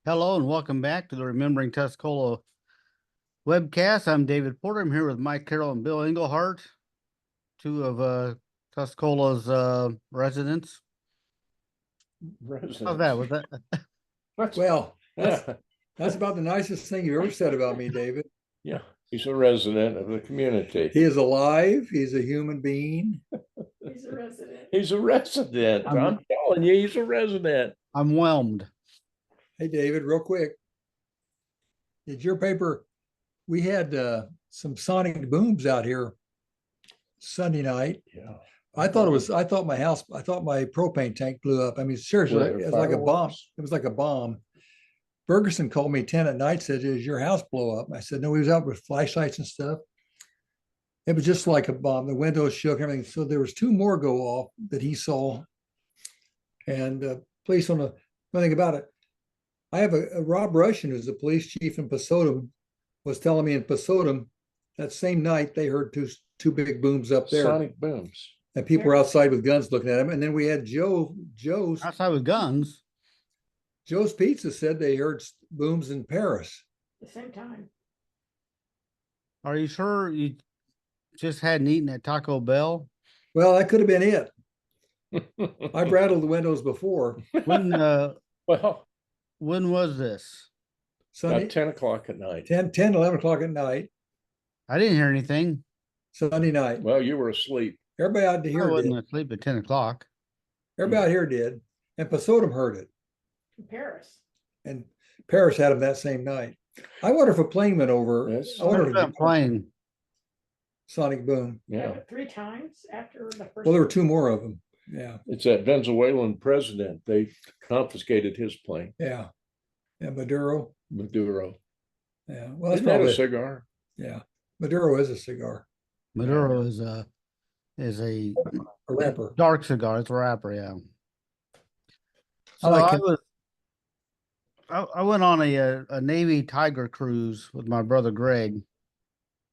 Hello and welcome back to the Remembering Tuscola webcast. I'm David Porter. I'm here with Mike Carroll and Bill Englehardt, two of Tuscola's residents. How's that? Was that? Well, Yeah, that's about the nicest thing you ever said about me, David. yeah. He's a resident of the community. He is alive. He's a human being. He's a resident. He's a resident. I'm telling you, he's a resident. I'm whelmed. Hey, David, real quick. Did your paper? We had some sonic booms out here Sunday night. Yeah. I thought my propane tank blew up. I mean, seriously, Were there it was like a bomb. fireworks? It was like a bomb. Ferguson called me 10 at night, said, "Did your house blow up?" I said, "No, he was out with flashlights and stuff." It was just like a bomb. The windows shook, everything. So there was two more go off that he saw. And police don't know nothing about it. I have a Rob Russian, who's the police chief in Pasodum, was telling me in Pasodum that same night they heard two big booms up there. Sonic booms. And people were outside with guns looking at him. And then we had Joe's Outside with guns. Pizza said they heard booms in Paris. The same time. Are you sure you just hadn't eaten at Taco Bell? Well, that could have been it. I've rattled the windows before. When Well, when was this? Sunday, about 10 o'clock at night. 10, 11 o'clock at night, I didn't hear anything. Sunday night. Well, you were asleep. Everybody out I here wasn't did. asleep at 10 o'clock. Everybody out here did. And Pasodum heard it. In Paris. And Paris had them that same night. I wonder if a plane went over. Yes. I wonder if That plane. sonic boom. Yeah. 3 times after the first. Well, there were two more of them. Yeah. It's that Venezuelan president. They confiscated his plane, Yeah. Yeah. Maduro. Maduro. Yeah. Well, that's Isn't that a probably, cigar? yeah. Maduro is a cigar, Maduro is a a rapper. dark cigar. It's a wrapper, yeah. I So like I him. was I went on a Navy Tiger cruise with my brother Greg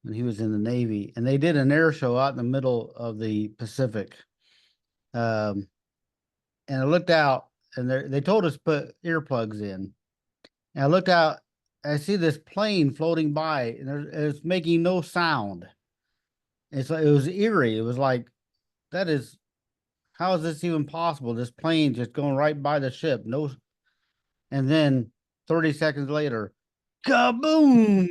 when he was in the Navy, and they did an air show out in the middle of the Pacific. And I looked out, and they told us to put earplugs in. And I looked out, I see this plane floating by, and it's making no sound. It was eerie. It was like, how is this even possible? This plane just going right by the ship. No, and then 30 seconds later, kaboom!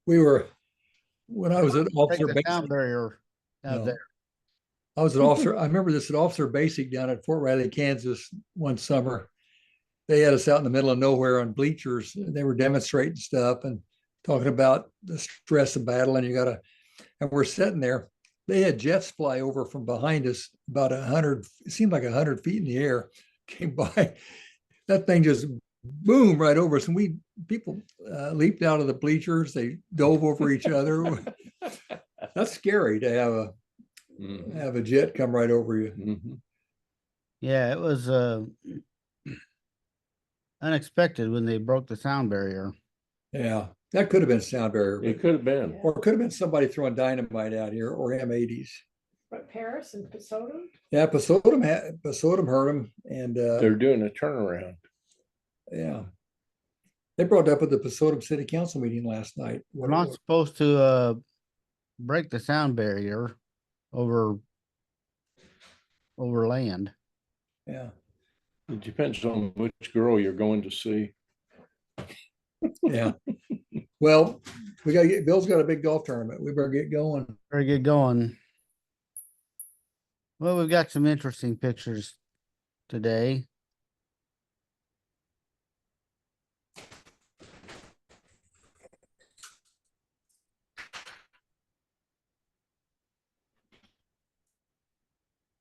When I was at officer Take the sound barrier out No. there. I was an officer. I remember this at Officer Basic down at Fort Riley, Kansas, one summer. They had us out in the middle of nowhere on bleachers. They were demonstrating stuff and talking about the stress of battle. And we're sitting there. They had jets fly over from behind us about 100. It seemed like 100 feet in the air. Came by. That thing just boom right over us, and people leaped out of the bleachers. They dove over each other. That's scary to have a jet come right over you. Mm-hmm. Yeah, it was unexpected when they broke the sound barrier. Yeah, that could have been sound barrier, It could have been. or it could have been somebody throwing dynamite out here, or M80s. But Paris and Pasodum. Yeah, Pasodum heard them, and They're doing a turnaround. yeah, they brought it up at the Pasodum City Council meeting last night. We're not supposed to break the sound barrier over land. Yeah, It depends on which girl you're going to see. yeah. Well, Bill's got a big golf tournament. We better get going. Very good going. Well, we've got some interesting pictures today.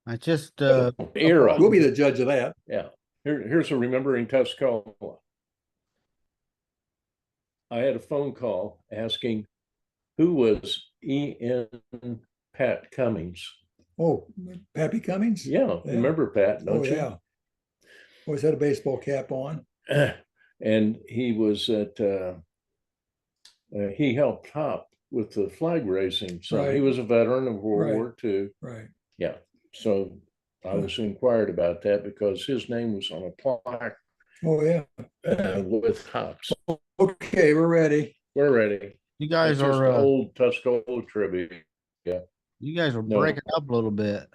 I just Era. We'll be the judge of that. Yeah. Here's a Remembering Tuscola. I had a phone call asking who was E.N. Pat Cummings. Oh, Pappy Cummings? Yeah, remember Pat, don't you? Yeah. Always had a baseball cap on. And he was at, he helped Top with the flag raising. So Right. he was a veteran of World Right. War II. Right. Yeah. So I was inquired about that because his name was on a plaque Oh, yeah. with hops. Okay, we're ready. We're ready. You guys It's just are old Tuscola trivia. you guys are No. breaking up a little bit.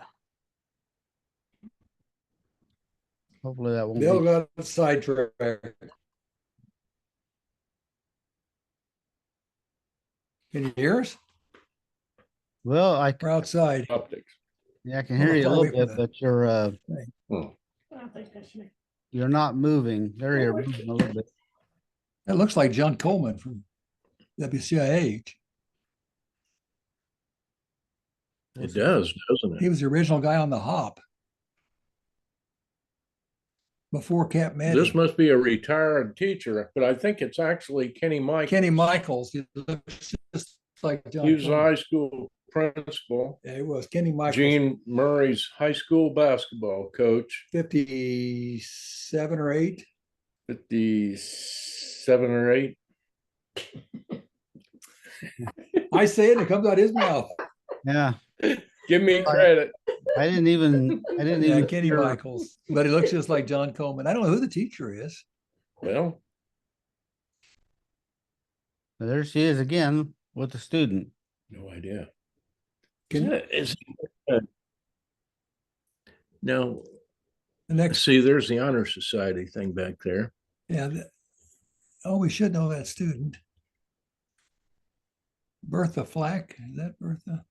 Hopefully that won't Bill be. got sidetracked. Can you hear us? Well, We're outside. Optics. yeah, I can Oh, hear you a far little away from bit, the- but you're Hmm. I don't think that's me. you're not moving. There you're moving a little bit. That looks like John Coleman from WCIH. It does, doesn't He it? was the original guy on the hop before Cap met This him. must be a retired teacher, but I think it's actually Kenny Mike. Kenny Michaels. He looks just like John He was the Coleman. high school principal. Yeah, it was Kenny Michaels. Gene Murray's high school basketball coach, 57 or 8. 57 or 8. I say it, and it comes out of his mouth. Yeah, Give me credit. I didn't even Yeah, Kenny hear- Michaels. But he looks just like John Coleman. I don't know who the teacher is. Well, There she is again with the student. no idea. Can No, the next? see, there's the honor society thing back there. Yeah. Oh, we should know that student. Bertha Flack. Is that Bertha?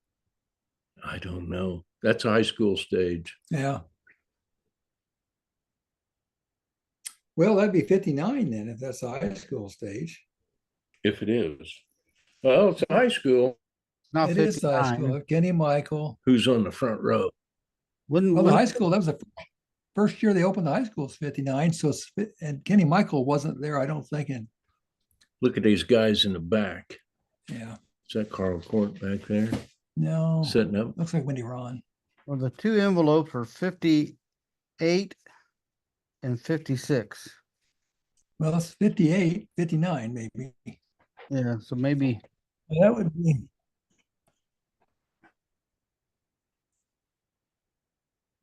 I don't know. That's high school stage. Yeah. Well, that'd be 59 then, if that's the high school stage. If it is. Well, it's high school. Not It is high 59. school. Kenny Michael. Who's on the front row? Wouldn't, Well, the wouldn't- high school, that was the first year they opened the high school is 59. So, and Kenny Michael wasn't there, I don't think. And Look at these guys in the back. yeah, Is that Carl Court back there no, sitting up? looks like Wendy Ron. well, the two envelopes are 58 and 56. Well, it's 58, 59, maybe. Yeah, so maybe That would be.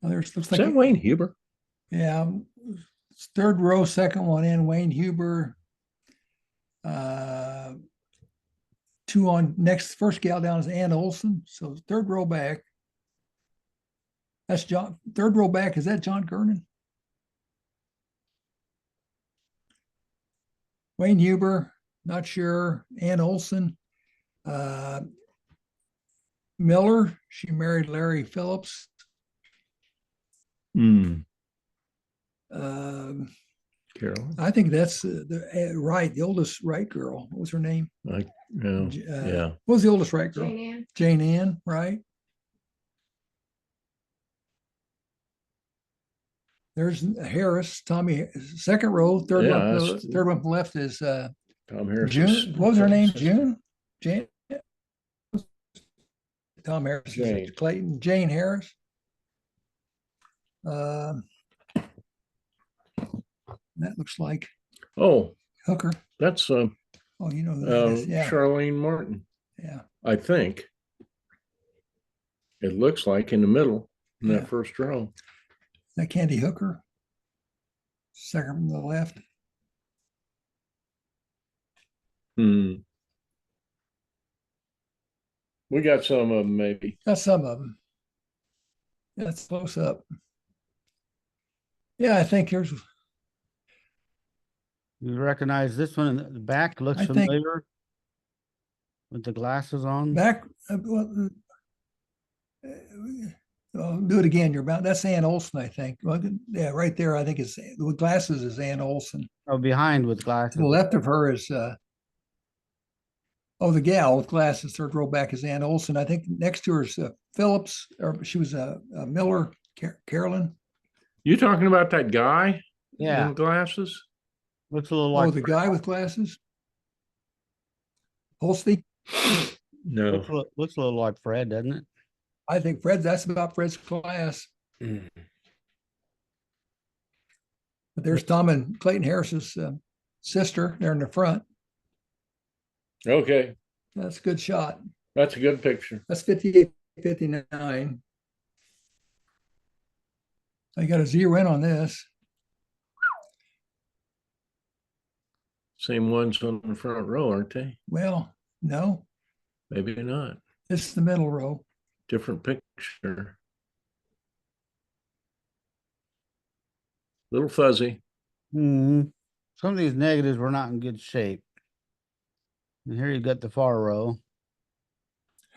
Well, there's looks Is like that Wayne Huber? yeah, it's third row, second one in. Wayne Huber. Two on next. First gal down is Ann Olson. So third row back. That's John. Third row back. Is that John Kernan? Wayne Huber. Not sure. Ann Olson. Miller. She married Larry Phillips. Hmm. Um, Carol. I think that's the oldest Wright girl. What was her name? I, no. Yeah. What was the oldest Wright girl? Jane Ann. Jane Ann, right? There's Harris, Tommy, second row, third Yeah, one, that's- third one from left is Tom Harris. June. What was her name? June? Jane? Tom Harris, Jane. Clayton, Jane Harris. That looks like Oh, Hooker. that's Oh, you know who that is. Yeah, Charlene Martin, yeah. I think. It looks like in the middle, in Yeah. that first row. That Candy Hooker. Second from the left. Hmm. We got some of them, maybe. Got some of them. Yeah, it's close up. Yeah, I think here's you recognize this one in the back. Looks I think- familiar with the glasses on. back. I'll do it again. You're about that's Ann Olson, I think. Well, yeah, right there. I think it's with glasses is Ann Olson. Oh, behind with To glasses. the left of her is the gal with glasses. Third row back is Ann Olson. I think next to her is Phillips, or she was Miller, Carolyn. You talking about that guy Yeah, in glasses? looks a little Oh, like the guy with glasses. Holsty. No. looks a little like Fred, doesn't it? I think that's about Fred's class. Mm. But there's Tom and Clayton Harris's sister there in the front. Okay, That's a good shot. that's a good picture. That's 58, 59. I got a zero in on this. Same ones on the front row, aren't they? Well, no, Maybe not. it's the middle row. Different picture. Little fuzzy. Hmm. Some of these negatives were not in good shape. And here you got the far row.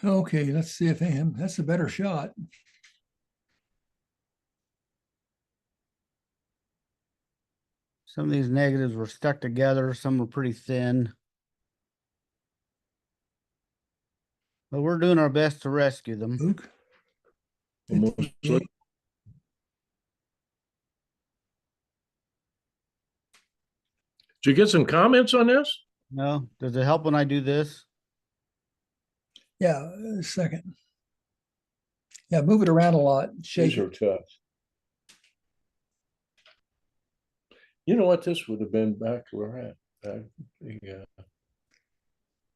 Okay, let's see if that's a better shot. Some of these negatives were stuck together. Some were pretty thin. But we're doing our best to rescue them. Luke. Almost 58. look. Did you get some comments on this? No, does it help when I do this? Yeah, a second. Yeah, move it around a lot. Shake These are it. tough. You know what? This would have been back where we're at.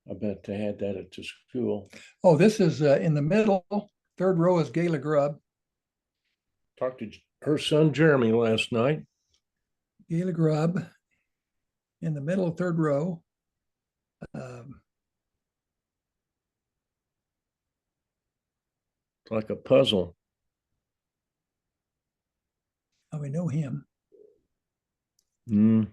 I bet they had that at the school. Oh, this is in the middle. Third row is Gayla Grubb. Talked to her son Jeremy last night. Gayla Grubb in the middle, third row. Um, Like a puzzle. oh, we know him. Mm.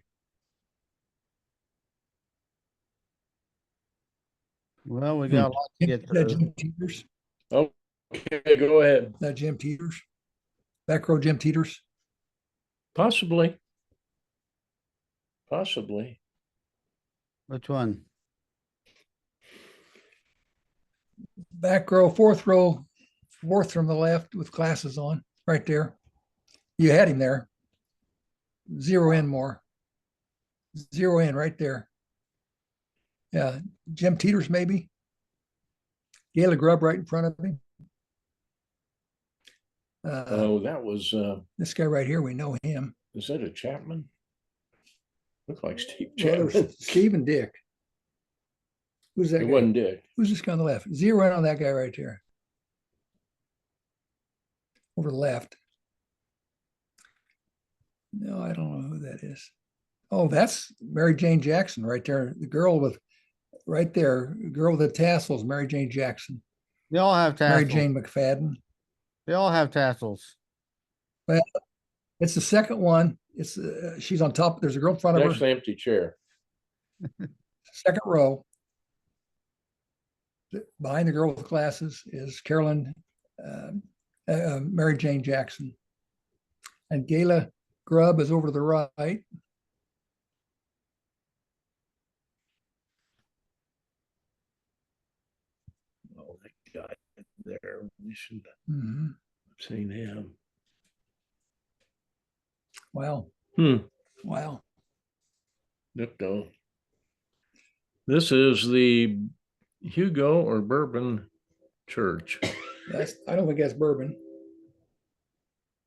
Well, we got a lot to get Is that through. Jim Teeters? Okay, go ahead. That Jim Teeters? Back row Jim Teeters? Possibly. Possibly. Which one? Back row, fourth from the left with glasses on, right there. You had him there. Zero in more. Zero in right there. Yeah, Jim Teeters maybe. Gayla Grubb right in front of him. Oh, that was This guy right here, we know him. is that a Chapman? Looked like Steve Well, Chapman. Steve and Dick. Who's that It guy? wasn't Dick. Who's this guy on the left? Zero in on that guy right there. Over the left. No, I don't know who that is. Oh, that's Mary Jane Jackson right there. The girl with right there, the girl with the tassels, Mary Jane Jackson. They all have Mary tassels. Jane McFadden. They all have tassels. Well, it's the second one. It's she's on top. There's a girl in front of Next her. empty chair. Second row. Behind the girl with glasses is Carolyn, Mary Jane Jackson. And Gayla Grubb is over to the right. Oh, that guy there. We should Mhm. have seen him. Wow. Hmm. Wow. Look though. This is the Hugo or Bourbon Church. I don't think that's bourbon.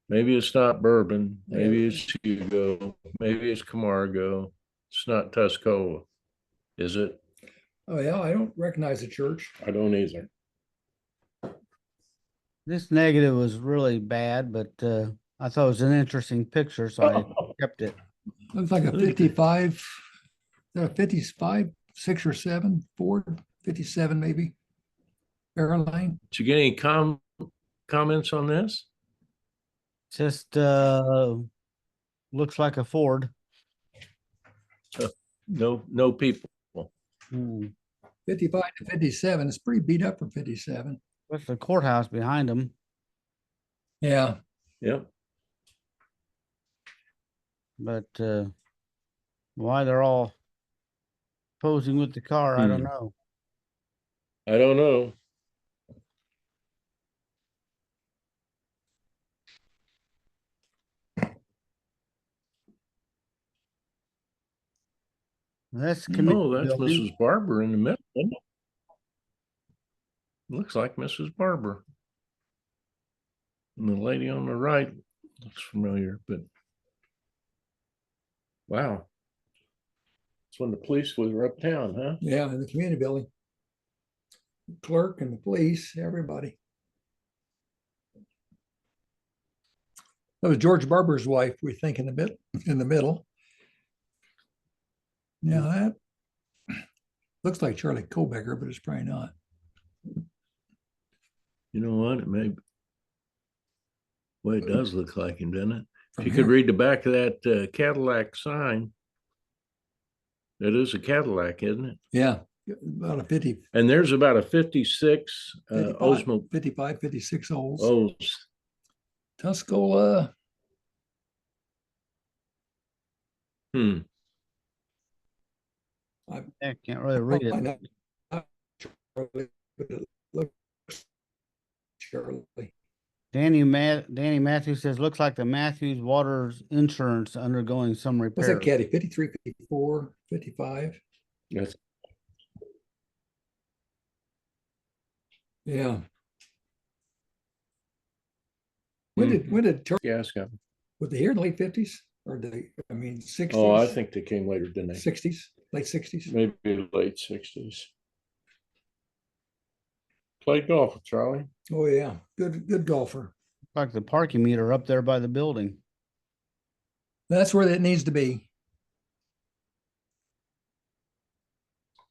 Maybe it's not Bourbon. Maybe Yeah. it's Hugo. Maybe it's Camargo. It's not Tuscola, is it? Oh yeah, I don't recognize the church. I don't either. This negative was really bad, but I thought it was an interesting picture, so I kept it. Looks like a 55, 55, 6 or 7 Ford, 57 maybe. Airline. Did you get any comments on this? Just looks like a Ford. No people. Hmm. 55 to 57. It's pretty beat up for 57. What's the courthouse behind them? Yeah. Yep. But why they're all posing with the car, I don't Hmm. know. I don't know. That's community Oh, that's building. Mrs. Barber in the middle. Isn't it? Looks like Mrs. Barber. And the lady on the right looks familiar, but wow. It's when the police were uptown, huh? Yeah, in the community building. The clerk and the police, everybody. That was George Barber's wife, we think, in the middle. Now that looks like Charlie Kobecker, but it's probably not. You know what? It may. Well, it does look like him, doesn't it? From If you could here. read the back of that Cadillac sign, that is a Cadillac, isn't it? Yeah, about a 50, And there's about a 56 55, Osmo 55, 56 holes. O's. Tuscola. Hmm. I can't really read I it. know. Charlie, but it looks Charlie. Danny Matthews says, looks like the Matthews Waters Insurance undergoing some What's repair. that caddy? 53, 54, 55? That's Yeah. When did Charlie, gas company. was they here in the late 50s? Or I mean 60s? Oh, I think they came later, didn't they? 60s, late 60s. Maybe late 60s. Played golf with Charlie. Oh yeah, good golfer. Like the parking meter up there by the building. That's where that needs to be.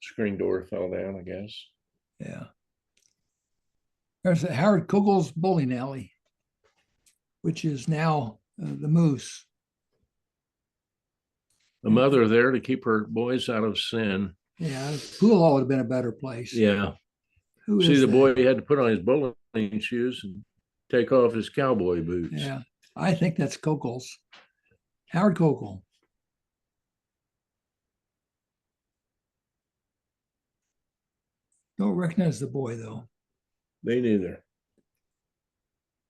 Screen door fell down, I guess. Yeah. There's Howard Kugel's bowling alley, which is now the Moose. The mother there to keep her boys out of sin. Yeah, pool hall would have been a better place. Yeah. Who See, is the that? boy had to put on his bowling shoes and take off his cowboy boots. Yeah, I think that's Kugel's. Howard Kugel. Don't recognize the boy though. They neither.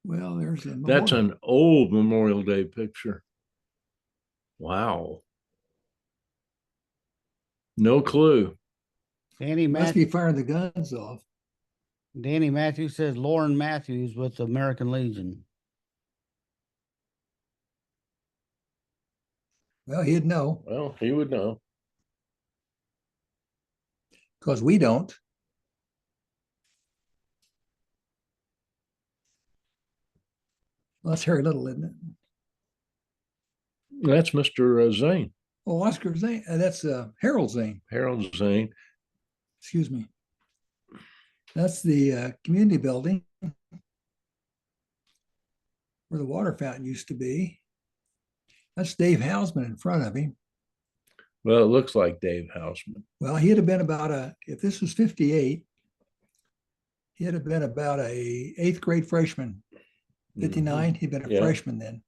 Well, there's a That's memorial. an old Memorial Day picture. Wow. No clue. Danny Must be Matthews, firing the guns off. Danny Matthews says Lauren Matthews with the American Legion. Well, he'd know Well, he would know. because we don't. Well, that's Harry Little, isn't it? That's Mr. Zane, Oh, Oscar Zane. That's Harold Zane. Harold Zane. Excuse me. That's the community building where the water fountain used to be. That's Dave Hausman in front of him. Well, it looks like Dave Hausman. Well, he'd have been about if this was 58, he'd have been about a 8th grade freshman. 59, he'd been a Yeah. freshman then.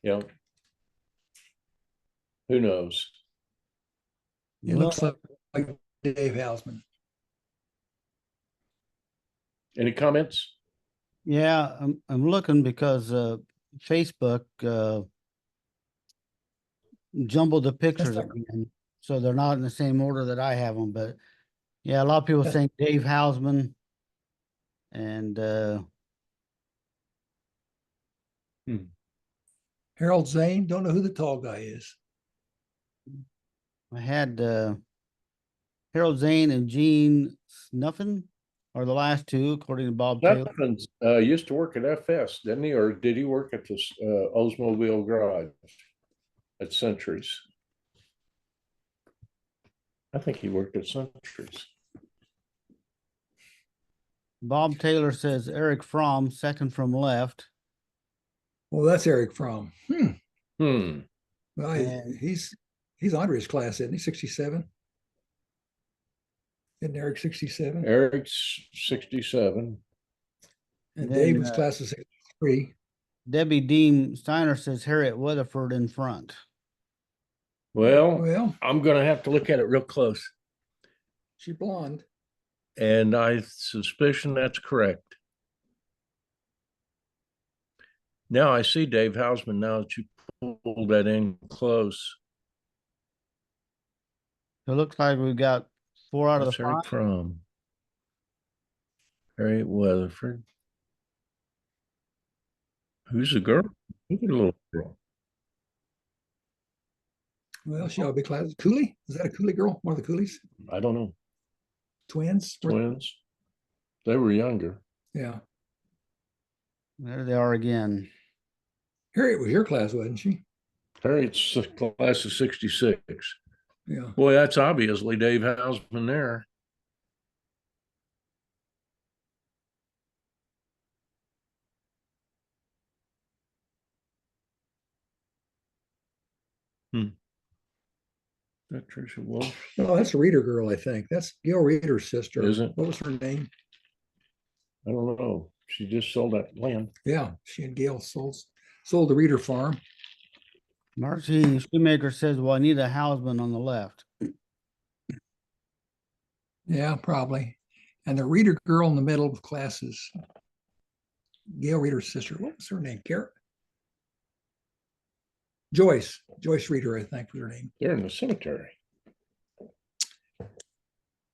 Yeah. Who knows? It looks like Dave Hausman. Any comments? Yeah, I'm looking because Facebook jumbled the pictures not- again, so they're not in the same order that I have them. But yeah, a lot of people That's- think Dave Hausman, and Harold Zane, don't know who the tall guy is. I had Harold Zane and Gene Snuffin are the last two, according to Bob Taylor. Steffens used to work at FS, didn't he? Or did he work at this Oldsmobile Garage at Centuries? I think he worked at Centuries. Bob Taylor says Eric Fromm, second from left. Well, that's Eric Fromm. Hmm. Well, And- he's Andre's class, isn't he? 67. Isn't Eric 67? Eric's 67. And then, Dave was class of 63. Debbie Dean Steiner says Harriet Weatherford in front. Well, Well, I'm going to have to look at it real close. she's blonde. And I suspicion that's correct. Now I see Dave Hausman now that you pulled that in close. It looks like we've got 4 out of That's the Eric 5. from Harriet Weatherford. Who's the girl? Look at the little girl. Well, she ought to be class. Cooley? Is that a Cooley girl? One of the Coolies? I don't know. Twins? Twins. They were younger. Yeah. There they are again. Harriet was your class, wasn't she? Harriet's class of 66. Yeah. Boy, that's obviously Dave Hausman there. That Tricia Wolf. Oh, that's a Reader girl, I think. That's Gail Reader's sister. Is it? What was her name? I don't know. She just sold that land. Yeah, she and Gail sold the Reader farm. Marcy Shoemaker says, well, I need a Hausman on the left. Yeah, probably. And the Reader girl in the middle of classes. Gail Reader's sister. What was her name? Joyce Reader, I think was her name. They're in the cemetery.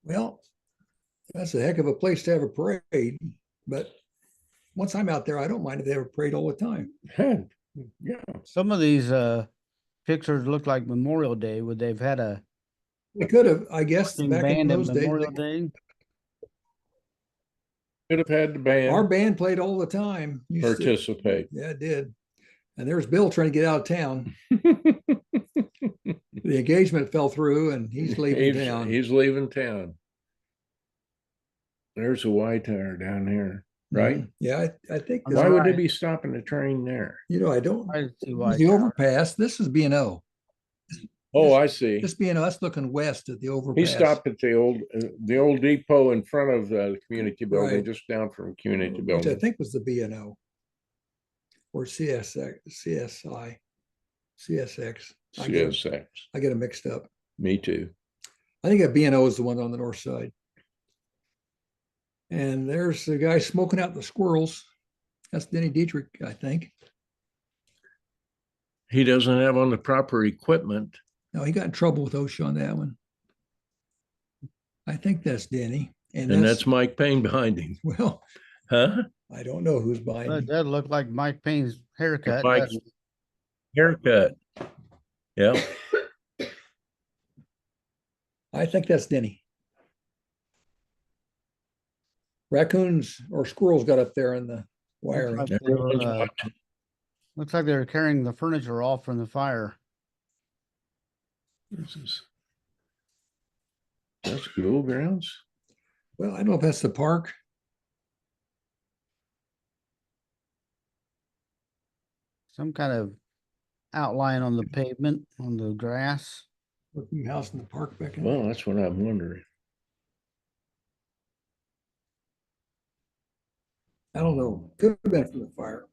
Well, that's a heck of a place to have a parade. But once I'm out there, I don't mind if they have a parade all the time. Yeah. Some of these pictures look like Memorial Day. Would they've had a They could have, I guess, marching back in band at those days. Memorial Day? Could have had the band Our band played all the time. participate. Yeah, it did. And there was Bill trying to get out of town. The engagement fell through and he's leaving town. He's leaving town. There's a Y tower down here, right? Mhm. Yeah, I think, On Why the would they right. be stopping the train there? I don't, I see it why. was the overpass. This is B&O. Oh, I see. This B&O, that's looking west at the overpass. He stopped at the old depot in front of the community building, Right. just down from community Which I building. think was the B&O or CSX. CSX. I get them mixed up. Me too. I think that B&O is the one on the north side. And there's the guy smoking out the squirrels. That's Denny Dietrich, I think. He doesn't have on the proper equipment. No, he got in trouble with OSHA on that one. I think that's Denny. And that's Mike Payne behind him. well, Huh? I don't know who's behind That him. does look like Mike Payne's haircut. Mike's That's- haircut. Yeah. I think that's Denny. Raccoons or squirrels got up there in the wiring. Looks like they were, looks like they were carrying the furniture off from the fire. That's school grounds. Well, I don't know if that's the park. Some kind of outline on the pavement, on the grass. Looking house in the park back in. Well, that's what I'm wondering. I don't know. Could have been from the fire.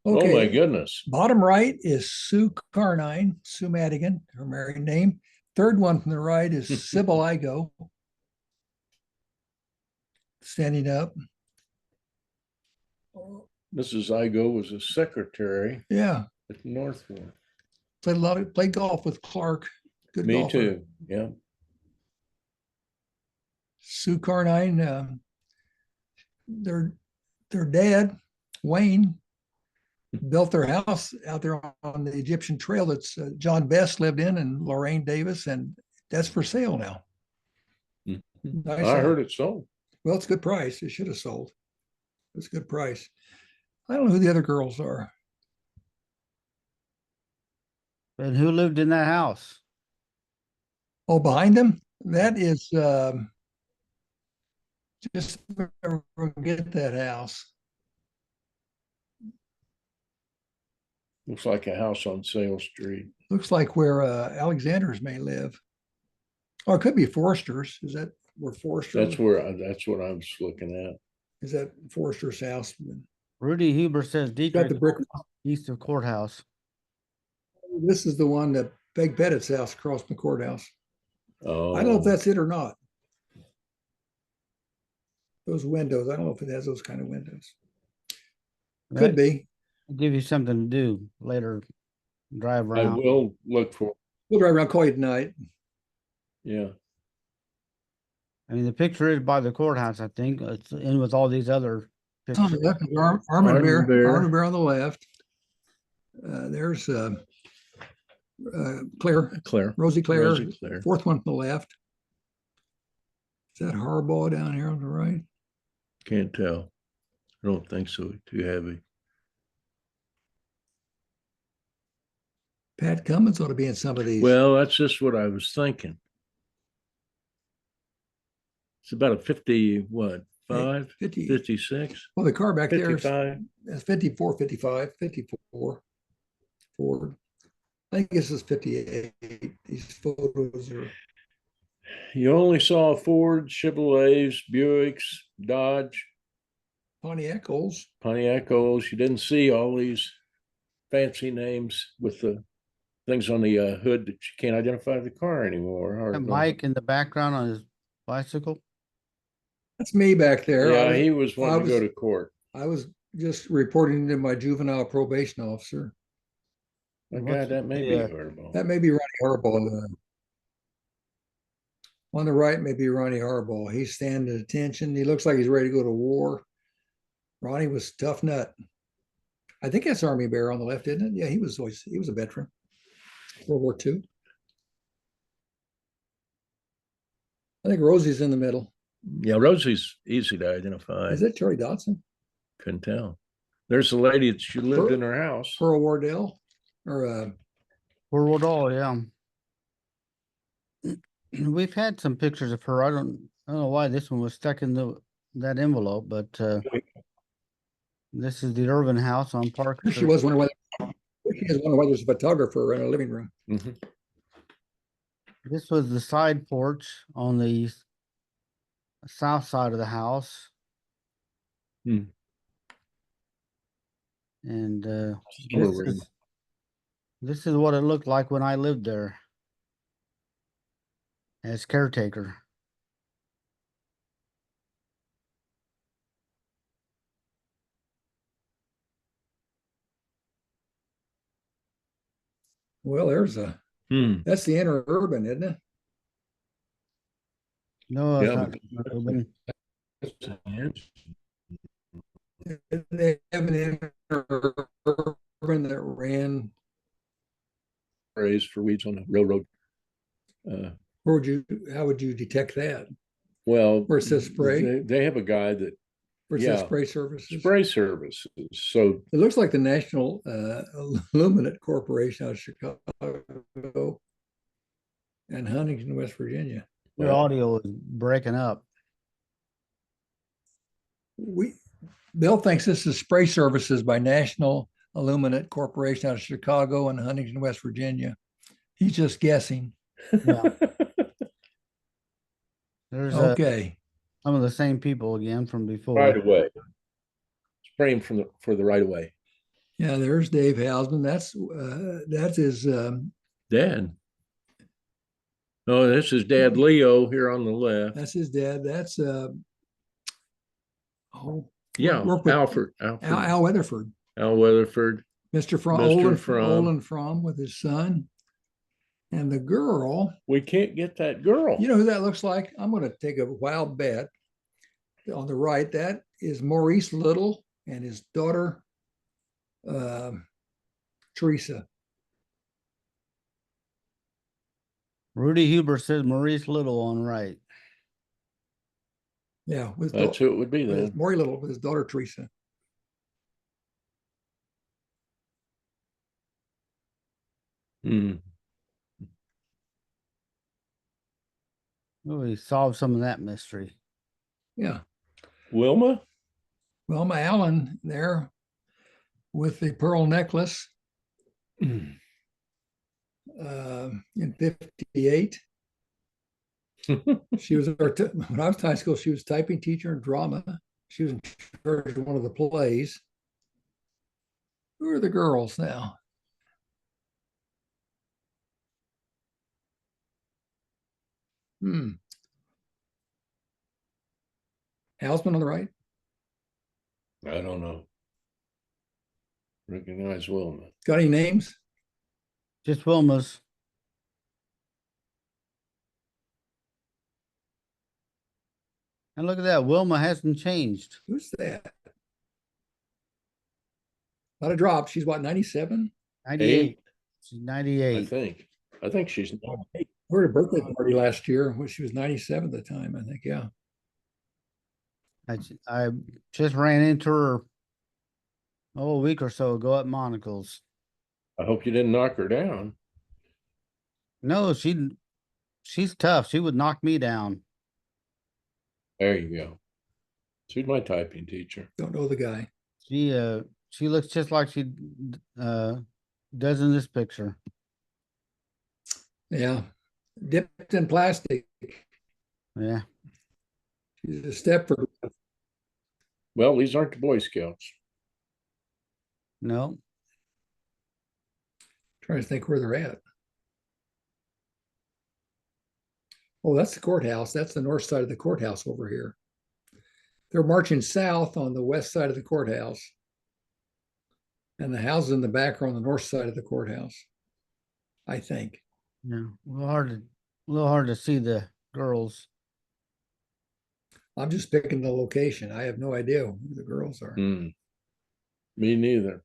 Oh my Okay. goodness. Bottom right is Sue Carnine, Sue Madigan, her married name. Third one from the right is Sybil Igo. Standing up. Mrs. Igo was a secretary Yeah. at Northwood. Played golf with Clark. Good Me golfer. too. Yeah. Sue Carnine, their dad, Wayne, built their house out there on the Egyptian Trail that's John Best lived in and Lorraine Davis, and that's for sale now. Nice I house. heard it sold. Well, it's a good price. It should have sold. It's a good price. I don't know who the other girls are. And who lived in that house? Oh, behind them? That is just get that house. Looks like a house on Sale Street. Looks like where Alexander's may live. Or it could be Forrester's. Is that where Forrester? That's what I was looking at. Is that Forrester's house? Rudy Huber says Got Dietrich the brick. east of courthouse. This is the one that Peg Pettit's house across from the courthouse. Oh, I don't know if that's it or not. Those windows, I don't know if it has those kind of windows. Could be. Give you something to do later. Drive I around. will look for. We'll drive around, call you tonight. Yeah. I mean, the picture is by the courthouse, I think. It's in with all these other On the pictures. left is Armand Armand Bear. Bear. Armand Bear on the left. There's Claire. Rosie Claire. Rosie Claire. Fourth one from the left. Is that Harbaugh down here on the right? Can't tell. I don't think so. Too heavy. Pat Cummins ought to be in some of these. Well, that's just what I was thinking. It's about a 50, what, 5, 50. 56, Well, the car back there 55. is 54, 55, 54 Ford. I think this is 58. These photos are, You only saw Ford, Chevrolets, Buicks, Dodge, Pontiacos. Pontiacos. You didn't see all these fancy names with the things on the hood that you can't identify the car anymore. That Mike in the background on his bicycle. That's me back there. Yeah, he was wanting to go was- to court. I was just reporting to my juvenile probation officer. My What's God, that may the, be uh, horrible. That may be Ronnie Harbaugh. On the right may be Ronnie Harbaugh. He's standing at attention. He looks like he's ready to go to war. Ronnie was a tough nut. I think that's Army Bear on the left, isn't it? Yeah, he was a veteran. World War II. I think Rosie's in the middle. Yeah, Rosie's easy to identify. Is it Charlie Dodson? Couldn't tell. There's a lady that she lived Pearl- in her house. Pearl Wardell? Or World All, yeah. We've had some pictures of her. I don't know why this one was stuck in that envelope, but this is the Irvin House on Park she Street. was wondering whether she was wondering whether there's a photographer in a living room. Mhm. This was the side porch on the south side of the house. Hmm. And Summer this room. this is what it looked like when I lived there as caretaker. Well, Hmm. that's the interurban, isn't it? No, it's Yeah, not but- urban. They have an interurban that ran. Sprays for weeds on the railroad. How would you detect that? Well, Where it says spray? they have a guy that Where it says Yeah. spray services? spray services. So It looks like the National Illuminate Corporation out of Chicago and Huntington, West Virginia. Your Well- audio is breaking up. Bill thinks this is spray services by National Illuminate Corporation out of Chicago and Huntington, West Virginia. He's just guessing. There's Okay. some of the same people again from before. right away. Spraying for the right away. Yeah, there's Dave Hausman. That's his Dad. Oh, this is Dad Leo here on the left. that's his dad. That's Yeah, work with Alfred. Al Weatherford. Al Weatherford. Mr. Fromm, Mr. Fromm. Olin Fromm with his son. And the girl, We can't get that girl. you know who that looks like? I'm going to take a wild bet. On the right, that is Maurice Little and his daughter, Teresa. Rudy Huber says Maurice Little on right. Yeah, with That's who it would be then. Maury Little with his daughter, Teresa. Hmm. Oh, he solved some of that mystery. Yeah. Wilma? Wilma Allen there with the pearl necklace Hmm. in 58. She was when I was in high school, she was typing teacher in drama. She was in charge of one of the plays. Who are the girls now? Hausman on the right. I don't know. Recognize Wilma. Got any names? Just Wilma's. And look at that. Wilma hasn't changed. Who's that? Not a drop. She's what, 97? 98. She's I 98. think. I think she's We were at a birthday party last year when she was 97 at the time, I think. Yeah. I just ran into her a week or so ago at Monocle's. I hope you didn't knock her down. No, she's tough. She would knock me down. There you go. She's my typing teacher. Don't know the guy. She looks just like she does in this picture. Yeah. Dipped in plastic. Yeah. She's a step for, Well, these aren't the Boy Scouts. No. trying to think where they're at. Oh, that's the courthouse. That's the north side of the courthouse over here. They're marching south on the west side of the courthouse. And the houses in the back are on the north side of the courthouse, I think. Yeah. A little hard to see the girls. I'm just picking the location. I have no idea who the girls are. Hmm. Me neither.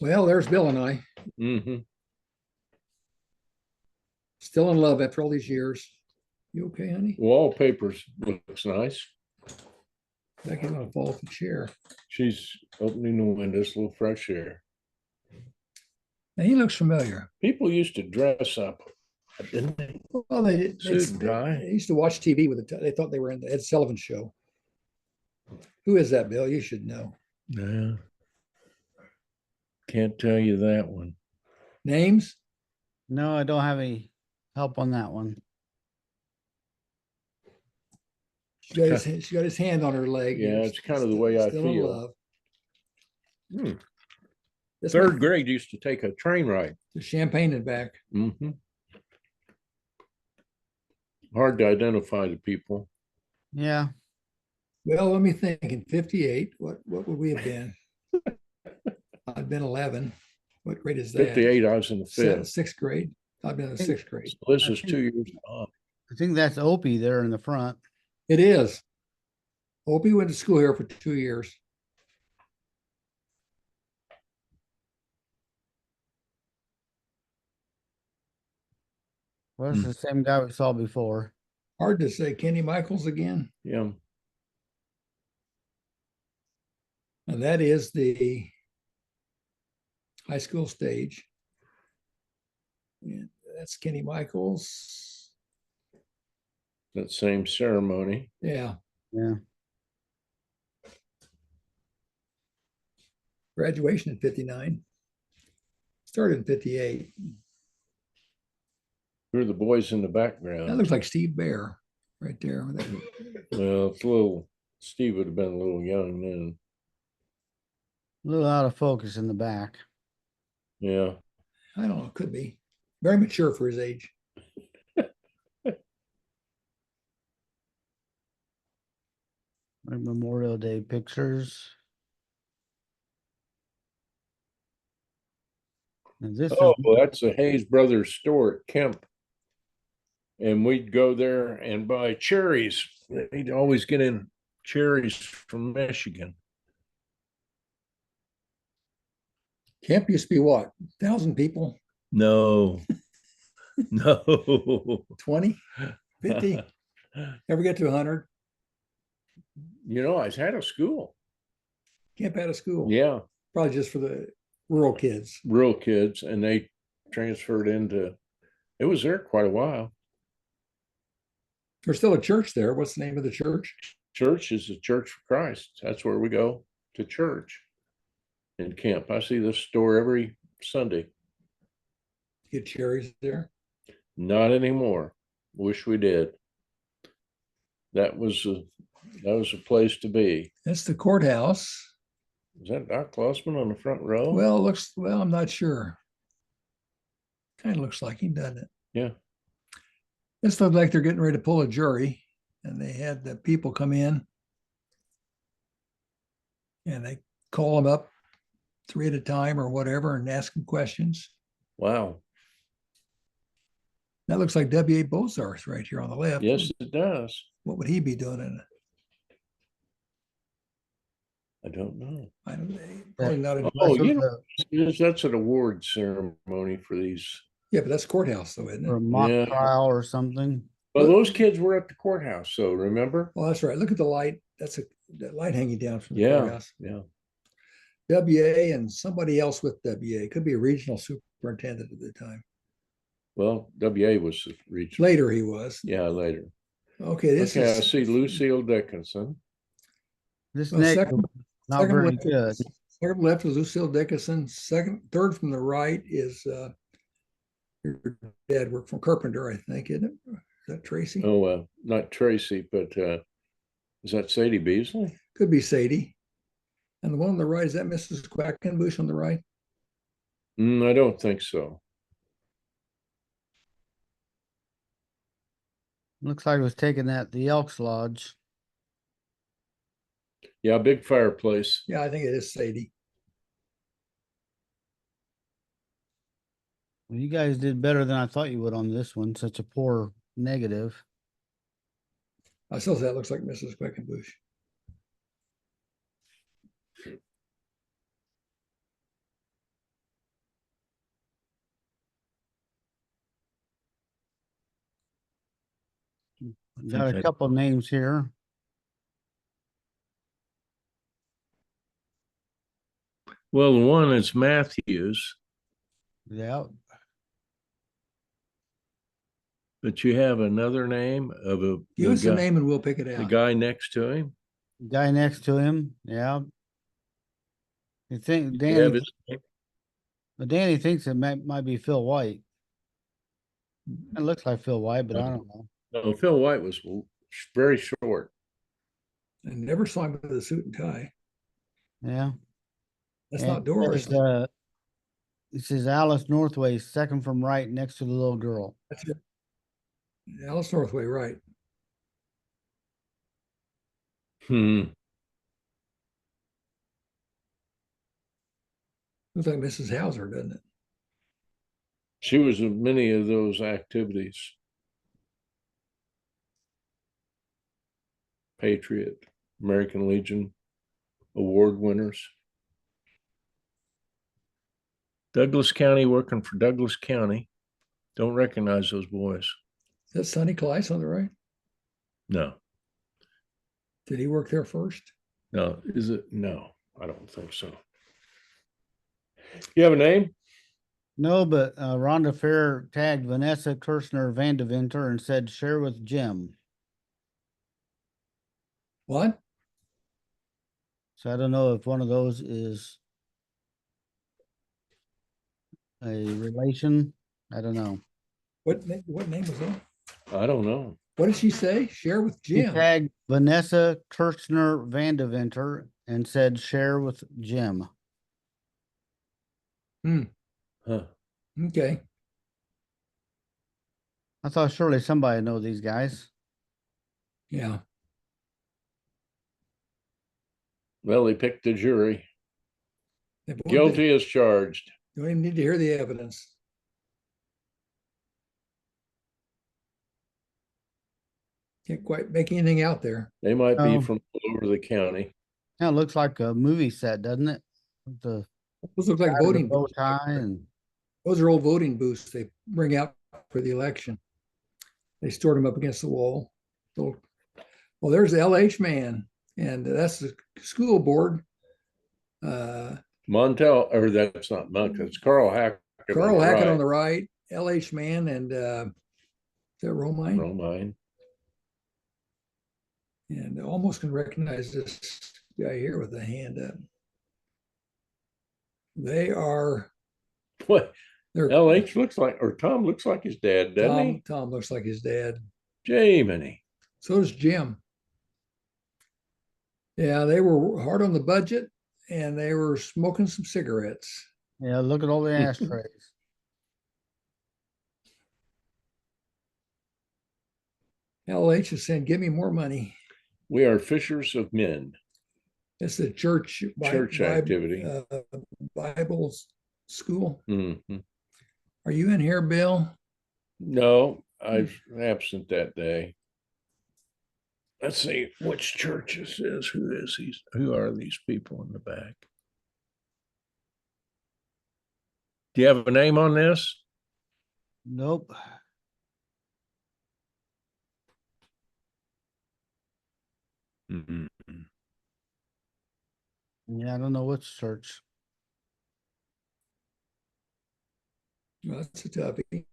Well, there's Bill and I, Mm-hmm. still in love after all these years. You okay, honey? Wallpapers looks nice. Becky gonna fall off the chair. She's opening the windows, a little fresh air. And he looks familiar. People used to dress up, didn't they? Well, Suit and tie. they used to watch TV with it. They thought they were in the Ed Sullivan show. Who is that, Bill? You should know. Yeah. Can't tell you that one. Names? No, I don't have any help on that one. She got his hand on her leg. Yeah, it's kind of the way I Still in feel. love. Hmm. This Third might- grade used to take a train ride. The champagne and back. Mm-hmm. Hard to identify the people. Yeah. Well, let me think. In 58, what would we have been? I'd been 11. What grade is that? 58, I was in the fifth. Sixth grade. I've been in the sixth grade. So this is 2 years off. I think that's Opie there in the front. It is. Opie went to school here for 2 years. Well, it's the same guy we saw before. Hard to say. Kenny Michaels again. Yeah. And that is the high school stage. And that's Kenny Michaels. That same ceremony. Yeah. Yeah. Graduation in 59. Started in 58. Who are the boys in the That background? looks like Steve Bear right there. Well, it's a little, Steve would have been a little young then. A little out of focus in the back. Yeah. I don't know, could be. Very mature for his age. Memorial Day pictures. And this Oh, is that's the Hayes Brothers store at Kemp. And we'd go there and buy cherries. They'd always get in cherries from Michigan. Camp used to be what? 1,000 people? No. No. 20? 50? Ever get to 100? You know, I had a school. Camp had a school. Yeah. Probably just for the rural kids. Rural kids, and they transferred into, it was there quite a while. There's still a church there. What's the name of the church? Church is the Church for Christ. That's where we go to church in Kemp. I see this store every Sunday. Get cherries there. Not anymore. Wish we did. That was a place to be. That's the courthouse. Is that Doc Klossman on the front row? Well, I'm not sure. Kind of looks like him, doesn't it? Yeah. This looks like they're getting ready to pull a jury, and they had the people come in and they call them up 3 at a time or whatever and ask them questions. Wow. That looks like W.A. Bozarth right here on the left. Yes, it does. What would he be doing in it? I don't know. I don't know. Probably not. Oh, this you was know, that's an award ceremony for these. Yeah, but that's courthouse though, isn't for a it? mock Yeah. trial or something. Well, those kids were at the courthouse, so remember? Oh, that's right. Look at the light. That's that light hanging down from the Yeah, courthouse. yeah. WA and somebody else with WA. Could be a regional superintendent at the time. Well, WA was the regional. Later he was. Yeah, later. Okay, this Okay, I is see Lucille Dickinson. This well, next second, one, not second very left, good. second left is Lucille Dickinson. Third from the right is your dad worked from Carpenter, I think, isn't it? Is that Tracy? Oh, not Tracy, but is that Sadie Beasley? Could be Sadie. And the one on the right, is that Mrs. Quackenbush on the right? I don't think so. Looks like it was taken at the Elks Lodge. Yeah, big fireplace. Yeah, I think it is Sadie. Well, you guys did better than I thought you would on this one. Such a poor negative. I still say that looks like Mrs. Quackenbush. Got a Okay. couple names here. Well, the one is Matthews, Yeah, but you have another name of Give us a name and we'll pick it the out. guy next to him. guy next to him. Yeah. You think Do you have Danny? his name? Danny thinks it might be Phil White. It looks like Phil White, but I don't know. No, Phil White was very short. I never saw him with a suit and tie. Yeah. That's And not Doris. this is Alice Northway, second from right next to the little girl. That's it. Alice Northway, right. Looks like Mrs. Hauser, doesn't it? She was in many of those activities. Patriot, American Legion award winners. Douglas County, working for Douglas County. Don't recognize those boys. Is that Sonny Clyce on the right? No, Did he work there first? no. Is it? No, I don't think so. You have a name? No, but Rhonda Fair tagged Vanessa Kirshner Vandeventer and said share with Jim. What? So I don't know if one of those is a relation. I don't know. What name was that? I don't know. What did she say? Share with She Jim. tagged Vanessa Kirshner Vandeventer and said share with Jim. Huh. Okay. I thought surely somebody know these guys. Yeah. Well, they picked the jury. They both Guilty as charged. Don't even need to hear the evidence. Can't quite make anything out there. They might be Oh. from all over the county. Yeah, it looks like a movie set, doesn't it? With the Those look like guy with the voting bow booths. tie and Those are old voting booths they bring out for the election. They stored them up against the wall. So, well, there's the LH man, and that's the school board. Montel, or that's not Montel, it's Carl Hackett. Carl Hackett on the right, LH man, and is that Romine? Romine. And I almost can recognize this guy here with the hand up. They are. What? They're LH looks like, or Tom looks like his dad, doesn't he? Tom looks like his dad. Jiminy. So does Jim. Yeah, they were hard on the budget and they were smoking some cigarettes. yeah, look at all the ashtrays. LH is saying, give me more money. We are fishers of men. It's the church Activity. Bible school. Mhm. Are you in here, Bill? No, I was absent that day. Let's see which church this is. Who is he? Who are these people in the back? Do you have a name on this? Nope. Mhm. Yeah, I don't know what to search. Well, that's a toughie.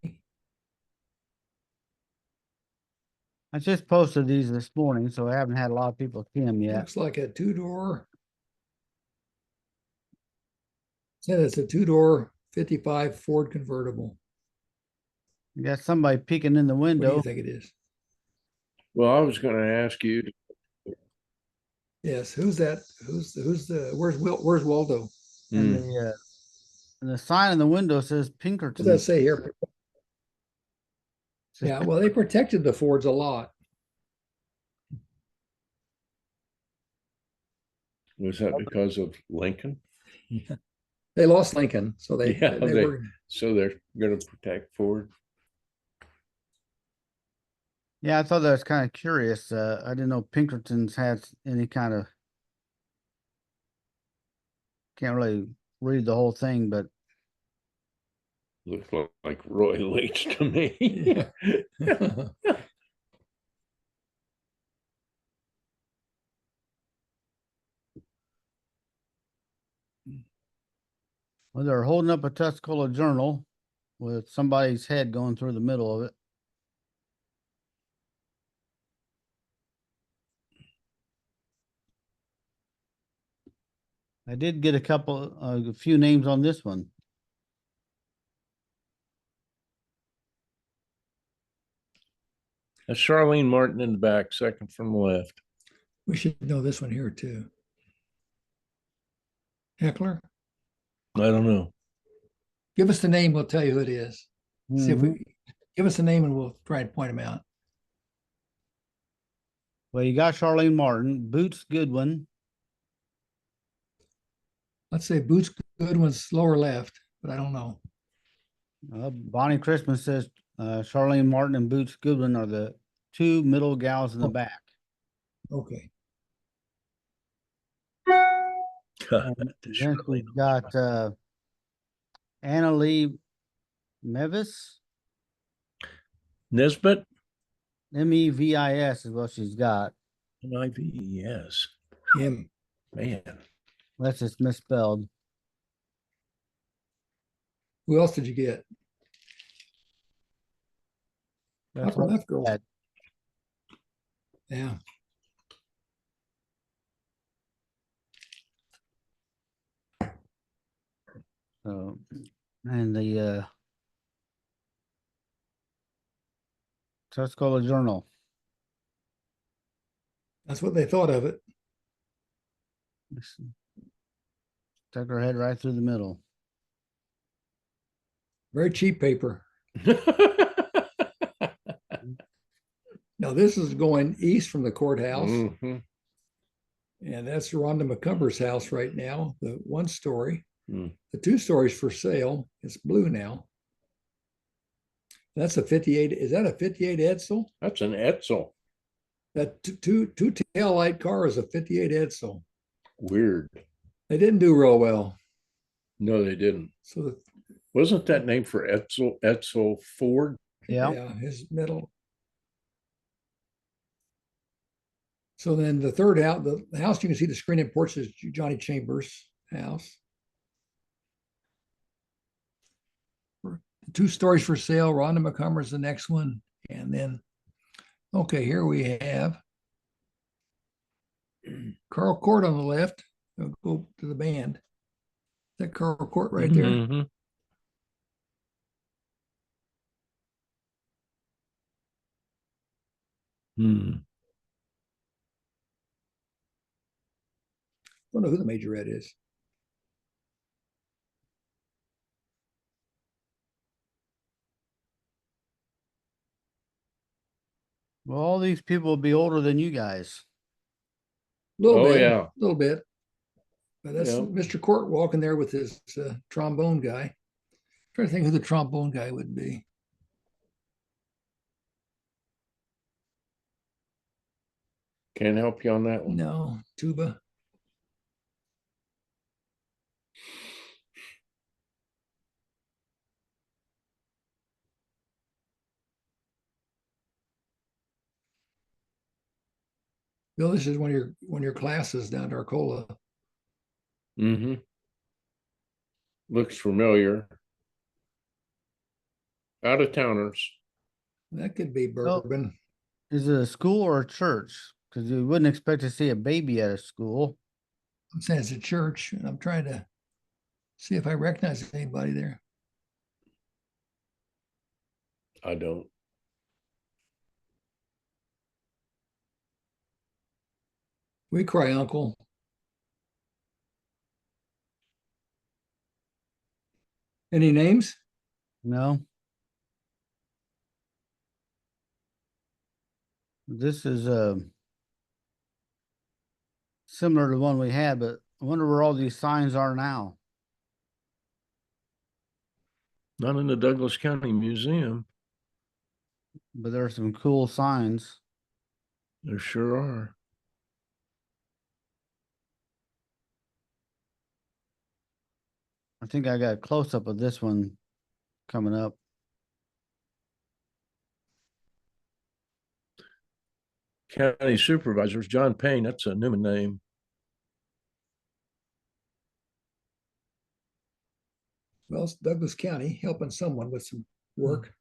I just posted these this morning, so I haven't had a lot of people see them yet. Looks like a two-door. Said it's a two-door 55 Ford convertible. You got somebody peeking in the What do you window. think it is? Well, I was going to ask you, Yes, who's that? Where's Waldo? And Hmm, the sign in the window says What does that Pinkerton. say here? Yeah, well, they protected the Fords a lot. was that because of Lincoln? They lost Lincoln, so they Yeah, they were so they're going to protect Ford. Yeah, I thought that was kind of curious. I didn't know Pinkertons had any kind of, can't really read the whole thing, but Looked like Roy Leach to me. Yeah. well, they're holding up a Tuscola journal with somebody's head going through the middle of it. I did get a few names on this one. That's Charlene Martin in the back, second from the left. We should know this one here too. Heckler, I don't know. give us the name. We'll tell you who it is. See if Mhm. we give us the name and we'll try and point them out. Well, you got Charlene Martin, Boots Goodwin, Let's say Boots Goodwin's lower left, but I don't know. Bonnie Christmas says Charlene Martin and Boots Goodwin are the two middle gals in the Oh. back. Okay. And then we've got Anna Lee Mevis, Nesbitt? Mevis is what she's got. NIV, Him. man. Unless it's misspelled. Who else did you get? That's Upper what left girl. had. Yeah. So, and the Tuscola Journal. That's what they thought of it. Stuck her head right through the middle. Very cheap paper. Now this is going east from the courthouse. Mhm. And that's Rhonda McCumber's house right now, the one story. Hmm. The two stories for sale. It's blue now. That's a 58. Is that a 58 Edsel? That's an Etzel. That two tail light car is a 58 Edsel. Weird. They didn't do real well. No, they didn't. So Wasn't that named for Etzel Ford? Yeah. yeah, his middle. So then the third house, the house you can see the screen and porch is Johnny Chambers' house. The two stories for sale. Rhonda McCumber's the next one. And then, okay, here we have Carl Court on the left. I'll go to the band. That Carl Court right there. Mhm. Hmm. Don't know who the majorette is. Well, all these people will be older than you guys. A little Oh, bit, yeah. a little bit. But that's Yeah. Mr. Court walking there with his trombone guy. Trying to think who the trombone guy would be. Can't help you on that one. No, tuba. Bill, this is one of your classes down at Arcola. Mm-hmm. Looks familiar. Out of towners. That could be Oh. Bourbon. Is it a school or a church? Because you wouldn't expect to see a baby at a school. I'm saying it's a church, and I'm trying to see if I recognize anybody there. I don't. We cry uncle. Any names? No. This is similar to one we had, but I wonder where all these signs are now. Not in the Douglas County Museum. But there are some cool signs. There sure are. I think I got a close up of this one coming up. County supervisors, John Payne, that's a Newman name. Well, it's Douglas County helping someone with some work.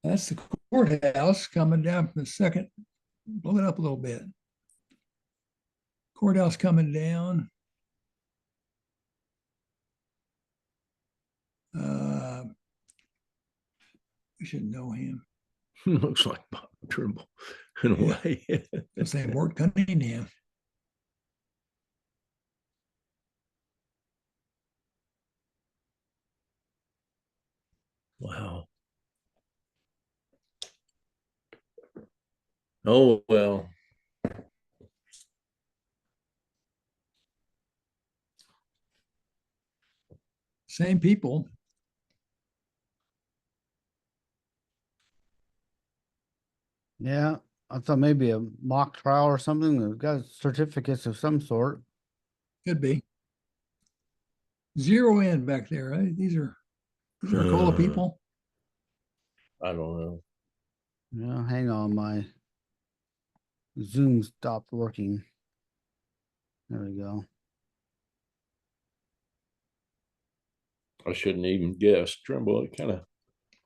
That's the courthouse coming down from the second. Blow it up a little bit. Courthouse coming down. We should know him. Looks like Bob Trimble in a Yeah. way. I'm saying Mort Cunningham. Wow. Oh, well. Same people. Yeah, I thought maybe a mock trial or something. They've got certificates of some sort. Could be. Zero in back there, right? These are Arcola people. I don't know. Yeah, hang on, my Zoom stopped working. There we go. I shouldn't even guess. Trimble, it kind of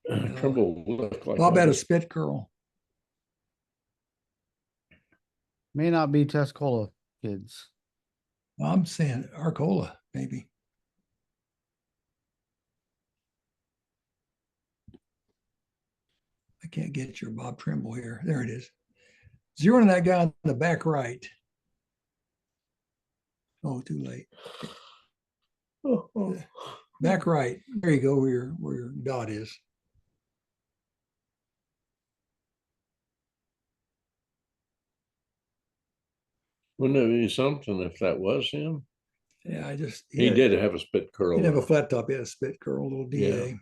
No. Trimble looked like Bob had a that. spit curl. May not be Tuscola kids. I'm saying Arcola, maybe. I can't get your Bob Trimble here. There it is. Zero in that guy on the back right. Oh, too late. Oh. Back right. There you go, where your dot is. Wouldn't it be something if that was him? Yeah, I just He did have a spit curl. He didn't have a though. flat top, he had a spit curl, little DA. Yeah.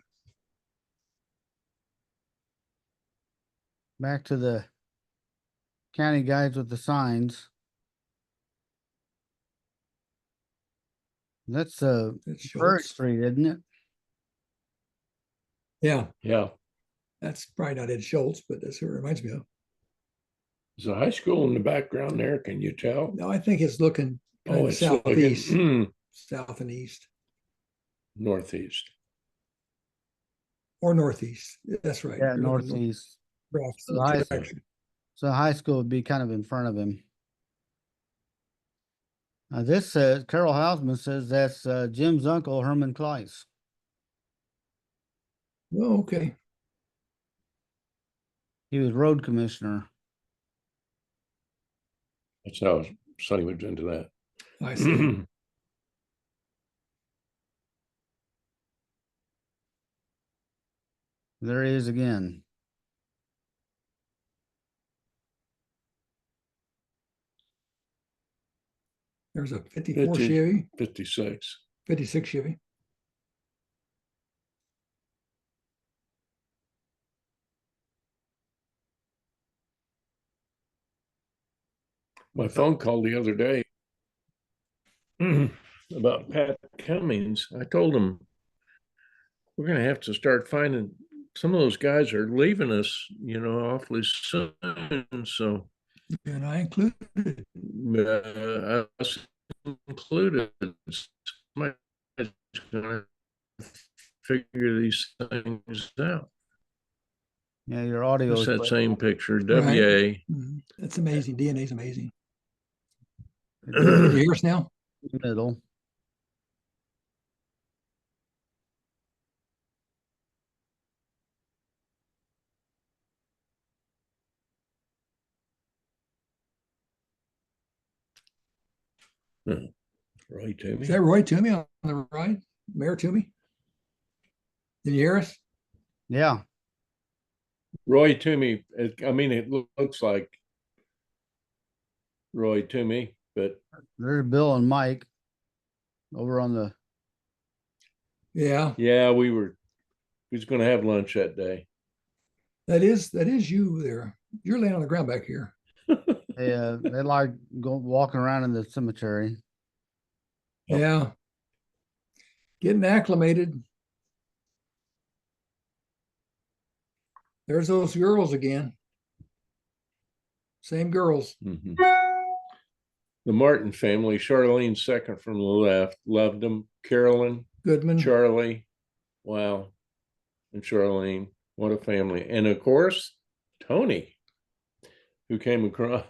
Back to the county guys with the signs. That's That's Bird Schultz. Street, isn't it? Yeah, Yeah. that's probably not Ed Schultz, but that's who it reminds me of. There's a high school in the background there. Can you tell? No, I think it's looking kind Oh, of it's looking southeast, south and east, northeast. or northeast. That's right. Yeah, You're looking northeast. north So the high, direction. so high school would be kind of in front of him. This says, Carol Hausman says that's Jim's uncle, Herman Kleiss. Oh, okay. He was road commissioner. That's how Sonny was into that. I see. There he is again. There's a 54 50. Chevy, 56. 56 Chevy. My phone call the other day about Pat Cummings. I told him we're going to have to start finding some of those guys are leaving us, awfully soon. So And I included. us included, somebody's gonna figure these things out. Yeah, your audio It's is that breaking same up. picture, Right. WA. That's amazing. DNA is amazing. It Can is you hear us now? in the middle. Roy Is Toomey. that Roy Toomey on the right? Mayor Toomey? Can you hear us? Yeah, Roy Toomey. It looks like Roy Toomey, but there's Bill and Mike over on the. Yeah, yeah, we was going to have lunch that day. that is you there. You're laying on the ground back here. They like walking around in the cemetery. Yep. Yeah. Getting acclimated. There's those girls again. Same girls. Mhm. The Martin family, Charlene second from the left, loved them. Carolyn, Goodman. Charlie, wow, and Charlene, what a family. And of course, Tony, who came across.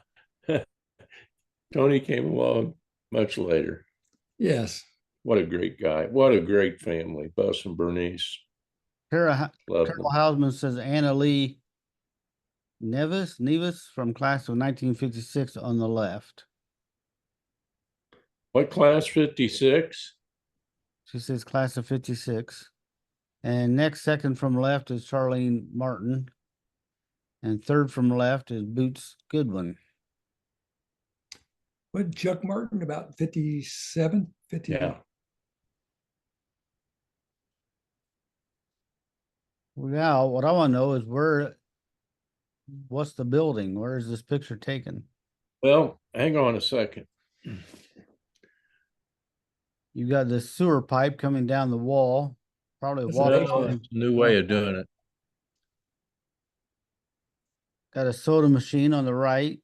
Tony came along much later. Yes. What a great guy. What a great family. Bus and Bernice. Carol Love them. Hausman says Anna Lee Nevis from class of 1956 on the left. What class? 56? She says class of 56. And next, second from left is Charlene Martin. And third from left is Boots Goodwin. What, Chuck Martin, about 57, 50? Yeah. Well, now, what I want to know is what's the building? Where is this picture taken? Well, hang on a second. You got this sewer pipe coming down the wall, probably a That's water amazing. line. It's a new way of doing it. Got a soda machine on the right,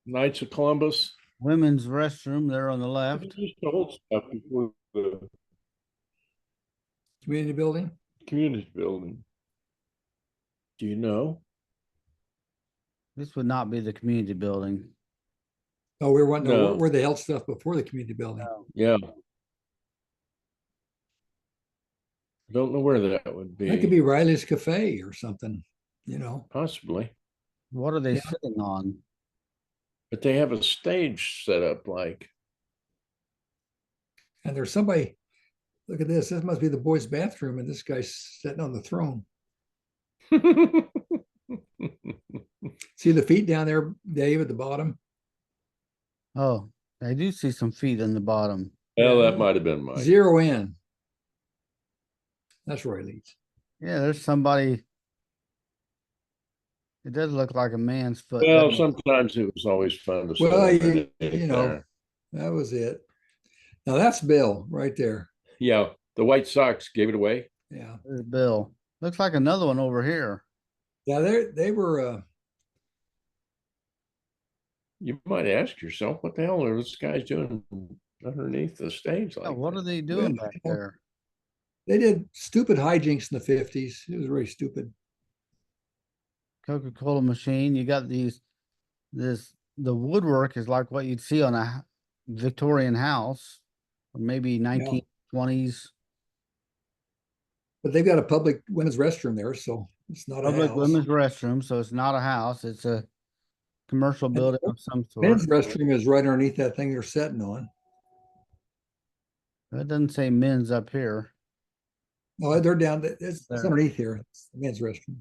Knights of Columbus. women's restroom there on the left. Just the old stuff before the Community building. community building. Do you know? This would not be the community building. Oh, we were wanting to know No. where they held stuff before the community building. Yeah. I don't know where that would be. That could be Riley's Cafe or something, Possibly. What are they Yeah. sitting on? But they have a stage set up like. And there's somebody, look at this. This must be the boys' bathroom, and this guy's sitting on the throne. See the feet down there, Dave, at the bottom? Oh, I do see some feet in the bottom. Well, Yeah. that might have been Mike. Zero in. That's Roy Leeds. Yeah, there's somebody. It does look like a man's foot. Well, doesn't it? sometimes it was always fun to Well, stop you it know. there. That was it. Now that's Bill right there. Yeah, the White Sox gave it away. Yeah. There's Bill. Looks like another one over here. Yeah, they were You might ask yourself, what the hell are those guys doing underneath the stage Yeah, like what that? are they doing Well, back there? they did stupid hijinks in the 50s. It was really stupid. Coca-Cola machine. You got the woodwork is like what you'd see on a Victorian house, or maybe 1920s. But they've got a public women's restroom there, so it's not a Public house. women's restroom, so it's not a house, it's a commercial And building of some sort. Men's restroom is right underneath that thing they're sitting on. That doesn't say men's up here. No, they're down. It's There. underneath here. It's the men's restroom.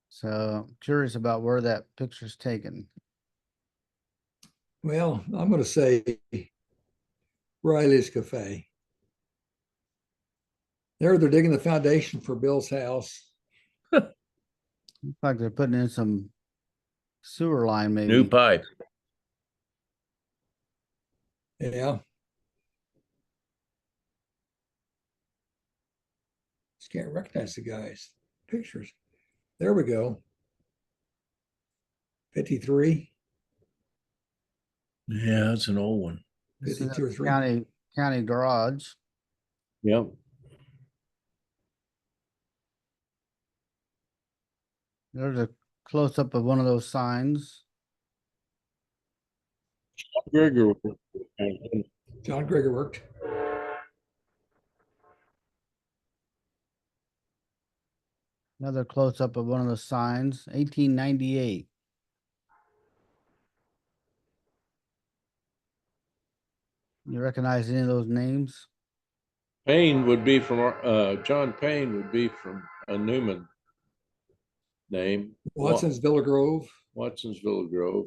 So curious about where that picture's taken. Well, I'm going to say Riley's Cafe. They're digging the foundation for Bill's house. Looks like they're putting in some sewer line, maybe. New pipe. Yeah. Just can't recognize the guys. Pictures. There we go. 53, Yeah, it's an old one. This is 52 or at 3. county garage. Yep. There's a close up of one of those signs. Gregor. John Gregor worked. Another close up of one of the signs, 1898. You recognize any of those names? Payne would be from John Payne would be from a Newman name. Watson's Villa Grove. Watson's Villa Grove.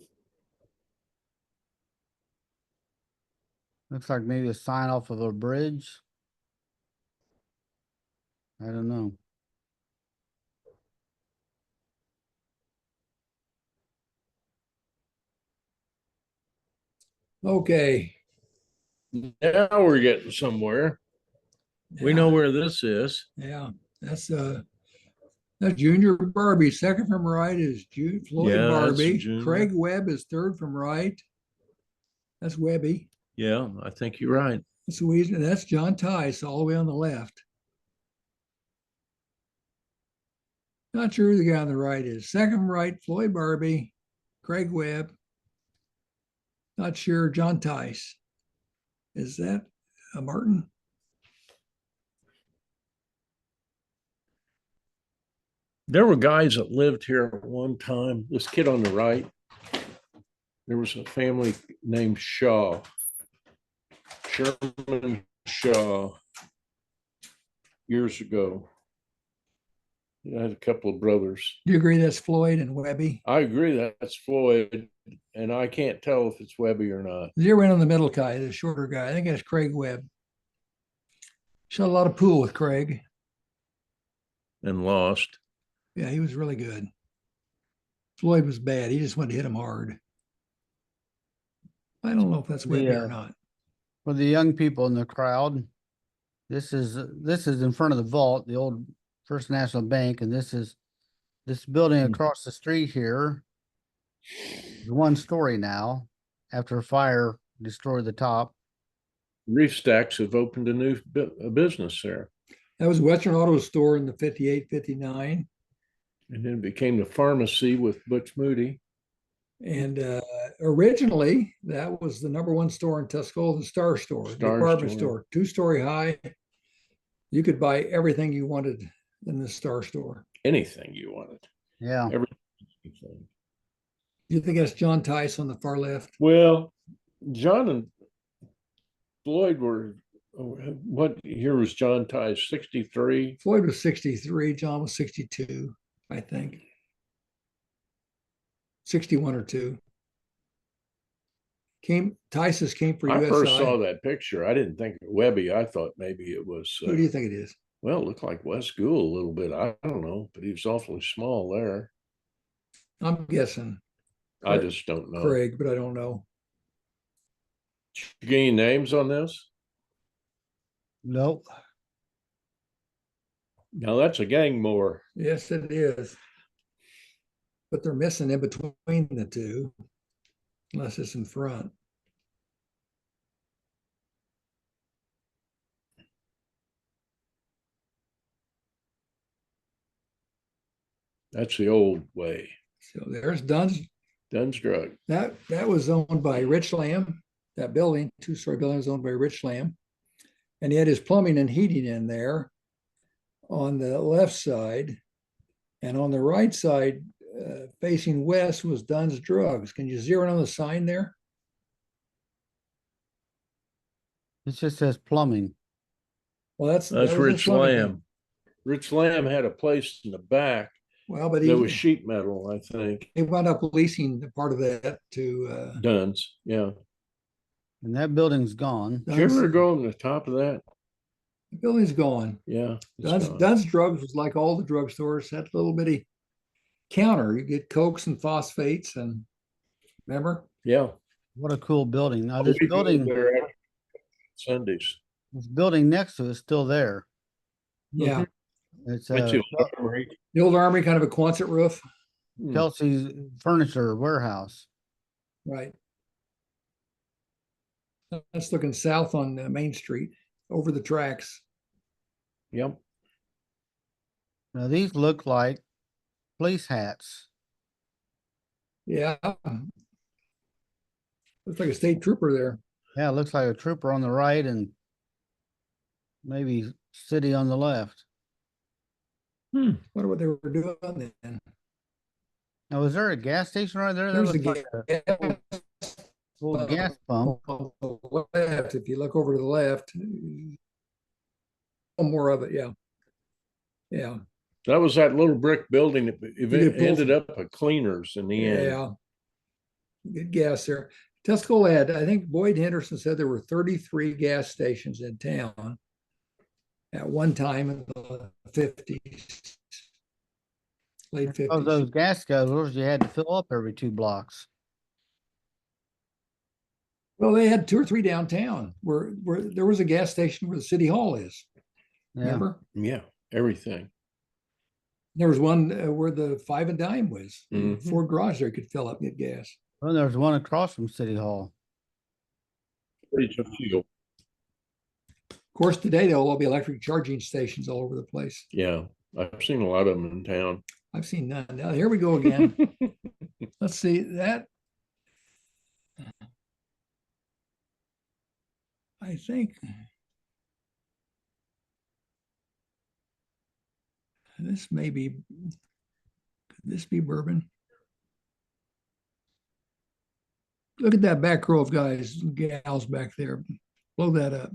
Looks like maybe a sign off of a bridge. I don't know. Okay. Now we're getting somewhere. We know where this is. Yeah, that's Junior Barbie. Second from right is Floyd Yeah, that's Barbie. Junior. Craig Webb is third from right. That's Webby. Yeah, I think you're right. That's Louise, and that's John Tice all the way on the left. Not sure who the guy on the right is. Second from right, Floyd Barbie, Craig Webb. Not sure, John Tice. Is that a Martin? There were guys that lived here at one time. This kid on the right, there was a family named Shaw, Sherman Shaw, years ago. I had a couple of brothers. Do you agree that's Floyd and Webby? I agree that's Floyd, and I can't tell if it's Webby or not. Zero in on the middle guy, the shorter guy. I think that's Craig Webb. Shot a lot of pool with Craig. And lost. Yeah, he was really good. Floyd was bad. He just wanted to hit him hard. I don't know if that's Webby or not. For the young people in the crowd, this is in front of the vault, the old First National Bank, and this building across the street here is one story now after a fire destroyed the top. Reef Stacks have opened a new business there. That was Western Auto Store in the 58, 59. And then it became the pharmacy with Butch Moody. And originally, that was the number one store in Tuscola, the Star Store, the department store, 2-story high. You could buy everything you wanted in the Star Store. Anything you wanted. Yeah. Everything. You think that's John Tice on the far left? Well, John and Floyd were, what year was John Tice? 63? Floyd was 63. John was 62, I think. 61 or 2. Tice's came for USI. I first saw that picture. I didn't think Webby. I thought maybe it was. Who do you think it is? Well, it looked like Wes Gould a little bit. I don't know, but he was awfully small there. I'm guessing I just don't know. Craig, but I don't know. You get any names on this? Nope. Now that's a gang mower. Yes, it is. But they're missing in between the two, unless it's in front. That's the old way. So there's Dunn's. Dunn's Drug. That was owned by Rich Lamb. That building, 2-story building, was owned by Rich Lamb. And he had his plumbing and heating in there on the left side. And on the right side, facing west, was Dunn's Drugs. Can you zero in on the sign there? It just says plumbing. Well, That's that was his Rich plumbing Lamb. thing. Rich Lamb had a place in the back Well, but that was sheet metal, I think. he wound up leasing the part of that to Dunn's, yeah. And that building's gone. Did you ever go on the top of that? The building's gone. Yeah. Dunn's Drugs was like all the drugstores, had a little bitty counter. You get cokes and phosphates, and remember? Yeah. What a cool building. Now We go there Sundays. this building next to it is still there. Yeah. It's Went to Kel- Armory. The old Army, kind of a Quonset roof. Hmm. Kelsey's Furniture Warehouse. Right. That's looking south on Main Street, over the tracks. Yep. Now these look like police hats. Yeah. Looks like a state trooper there. Yeah, it looks like a trooper on the right and maybe city on the left. Wonder what they were doing then. Now, was there a gas station right there? That There's a looks like a little gas pump. on the left. If you look over to the left, more of it. Yeah. Yeah. That was that little brick building that did pull ended some- up a cleaners in the end. Yeah. Good gas there. Tuscola had, I think Boyd Henderson said there were 33 gas stations in town at one time in the 50s, late 50s. Oh, those gas guzzlers you had to fill up every 2 blocks. Well, they had 2 or 3 downtown where there was a gas station where the city hall is. Yeah. Remember? Yeah, everything. There was one where the 5 and Dime was. Mhm. Ford garage there you could fill up and get gas. Well, there's one across from City Hall. Pretty tough fuel. Of course, today there'll all be electric charging stations all over the place. Yeah, I've seen a lot of them in town. I've seen none. Now here we go again. Let's see that. I think this may be, could this be bourbon? Look at that back row of guys and gals back there. Blow that up.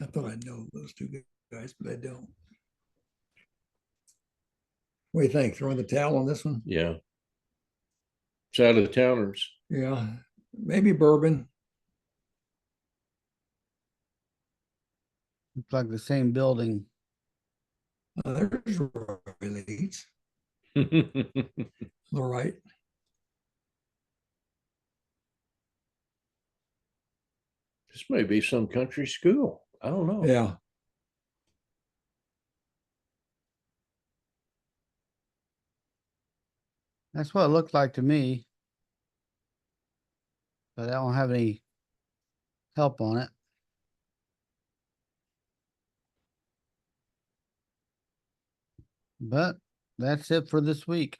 I thought I'd know those 2 guys, but I don't. What do you think? Throwing the towel on this one? Yeah. It's out of the towners. Yeah, maybe bourbon. Looks like the same building. There's Roy Leeds. All right. This may be some country school. I don't know. Yeah. That's what it looked like to me. But I don't have any help on it. But that's it for this week.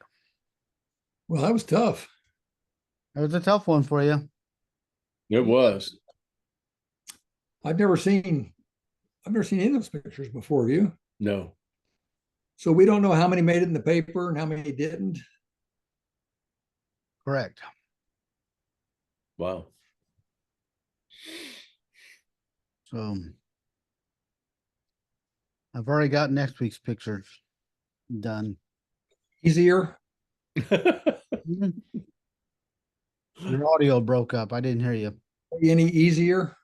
Well, that was tough. That was a tough one for you. It was. I've never seen any of those pictures before, have you? No. So we don't know how many made it in the paper and how many didn't. Correct. Wow. So I've already got next week's pictures done. Easier. Mhm. Your audio broke up. I didn't hear you. Any easier?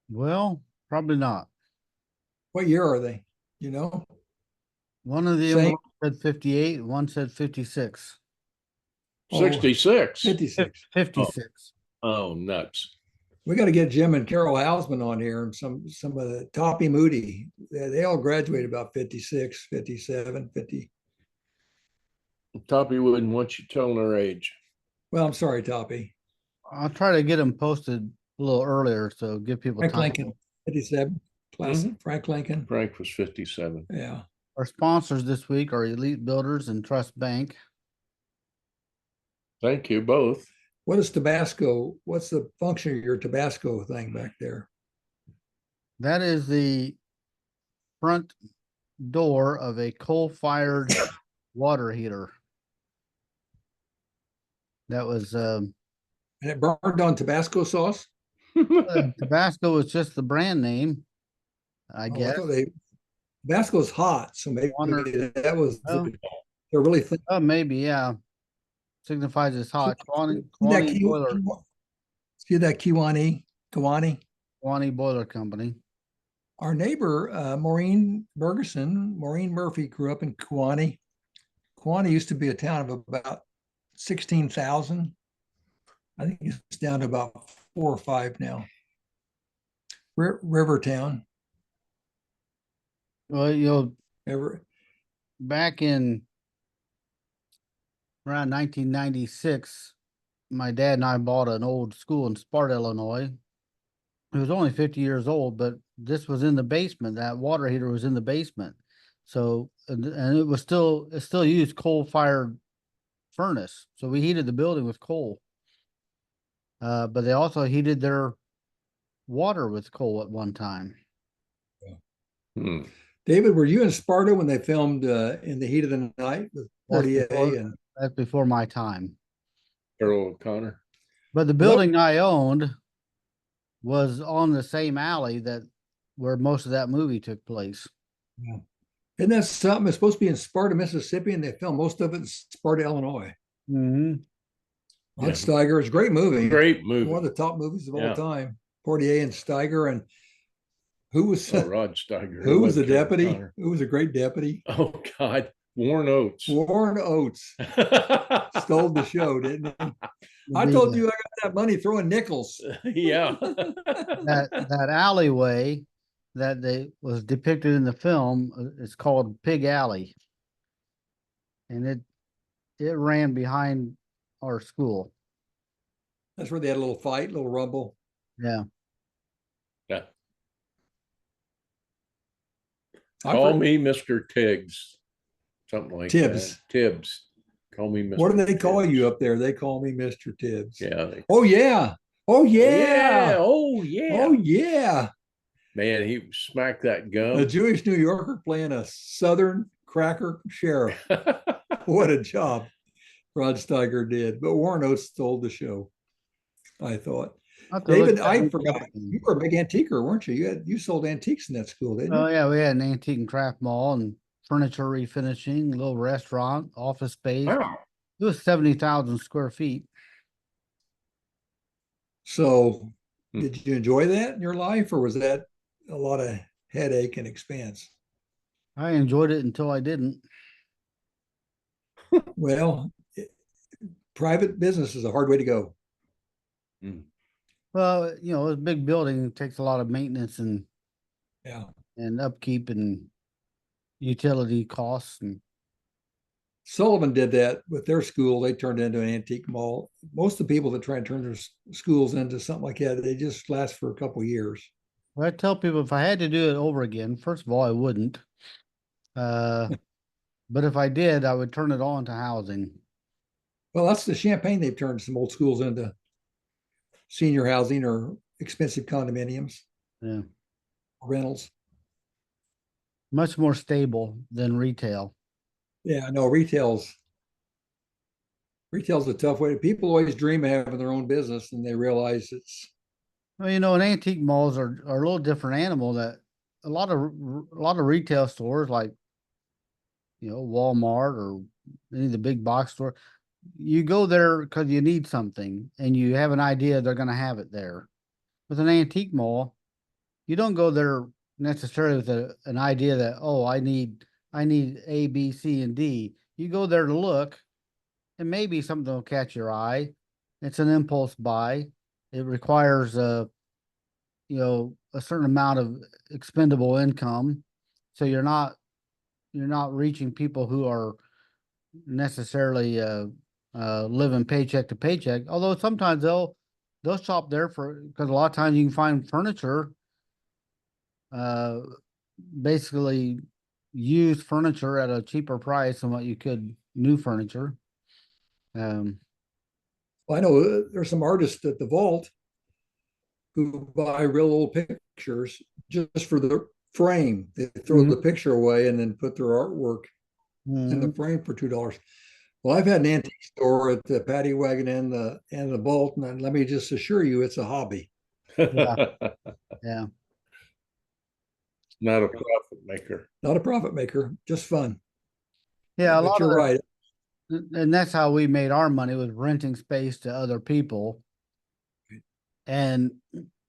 Well, probably not. What year are they? You know? One of the Same. envelopes said 58, one said 56. 66. 56. 56. Oh, nuts. We got to get Jim and Carol Hausman on here and some of the Toppy Moody. They all graduated about 56, 57, 50. Toppy wouldn't want you telling her age. Well, I'm sorry, Toppy. I'll try to get them posted a little earlier, so give people Frank time. Lincoln, 57. Class Mhm. Frank Lincoln. Frank was 57. Yeah. Our sponsors this week are Elite Builders and Trust Bank. Thank you both. What is Tabasco? What's the function of your Tabasco thing back there? That is the front door of a coal-fired water heater. That was And it burned on Tabasco sauce? Tabasco was just the brand name, I Oh, I guess. thought Tabasco's hot, so maybe Wonder- that was Oh. they're really thin. Oh, maybe, yeah. Signifies it's hot. Kiwani See that Kiwani? Boiler Company. Our neighbor, Maureen Murphy grew up in Kiwani Kewanee used to be a town of about 16,000. I think it's down to about 4 or 5 now. Rivertown. Well, Ever back in around 1996, my dad and I bought an old school in Sparta, Illinois. It was only 50 years old, but this was in the basement. That water heater was in the basement. So, and it still used coal-fired furnace. So we heated the building with coal. But they also heated their water with coal at one time. Hmm. David, were you in Sparta when they filmed In the Heat of the Night with Portier? And That's before my time. Carroll O'Connor. But the Well, building I owned was on the same alley where most of that movie took place. isn't that something? It's supposed to be in Sparta, Mississippi, and they filmed most of it in Sparta, Illinois. Mm-hmm. Rod Yeah. Steiger, it's a great movie. Great movie. One of the top movies of Yeah. all time. Portier and Steiger, and who was Oh, Rod Steiger. who was the It Carroll deputy? O'Connor. Who was a great deputy? Oh God, Warren Oates. Warren Oates stole the show, didn't he? I The, told you I got that money throwing nickels. Yeah. that alleyway that was depicted in the film is called Pig Alley, and it ran behind our school. That's where they had a little fight, little rumble. Yeah. Yeah. I Call for- me Mr. Tiggs. Something like Tibbs. that. Tibbs. Call me Mr. What do they call Tibbs. you up there? They call me Mr. Tibbs. Yeah. Oh yeah. Oh yeah. Oh yeah. Oh yeah. Man, he smacked that A gum. Jewish New Yorker playing a Southern cracker sheriff. What a job Rod Steiger did. But Warren Oates stole the show, I thought. I'll have to look David, at I that forgot. again. You were a big antiquer, weren't you? You sold antiques in that school, didn't you? Oh yeah, we had an antique and craft mall and furniture refinishing, little restaurant, office space. Wow. It was 70,000 square feet. So Hmm. did you enjoy that in your life, or was that a lot of headache and expense? I enjoyed it until I didn't. Well, private business is a hard way to go. Well, it's a big building. It takes a lot of maintenance Yeah. and upkeep and utility costs. And Sullivan did that with their school. They turned it into an antique mall. Most of the people that try and turn their schools into something like that, they just last for a couple of years. I tell people if I had to do it over again, first of all, I wouldn't. But if I did, I would turn it all into housing. Well, that's the Champaign. They've turned some old schools into senior housing or expensive condominiums, Yeah. rentals. Much more stable than retail. Yeah, no, retail's a tough way. People always dream of having their own business, and they realize it's Well, and antique malls are a little different animal. That a lot of retail stores like Walmart or any of the big box store, you go there because you need something and you have an idea they're going to have it there. With an antique mall, you don't go there necessarily with an idea that, oh, I need A, B, C, and D. You go there to look, and maybe something will catch your eye. It's an impulse buy. It requires a certain amount of expendable income, so you're not reaching people who are necessarily living paycheck to paycheck. Although sometimes they'll shop there because a lot of times you can find furniture, basically used furniture at a cheaper price than what you could new furniture. I know there's some artists at the Vault who buy real old pictures just for the frame. They throw the picture away and then put their artwork in the frame for $2. Well, I've had an antique store at the Paddy Wagon and the Vault, and let me just assure you, it's a hobby. Yeah. Not a profit maker. Not a profit maker, just fun. Yeah, But you're right. And that's how we made our money, was renting space to other people. And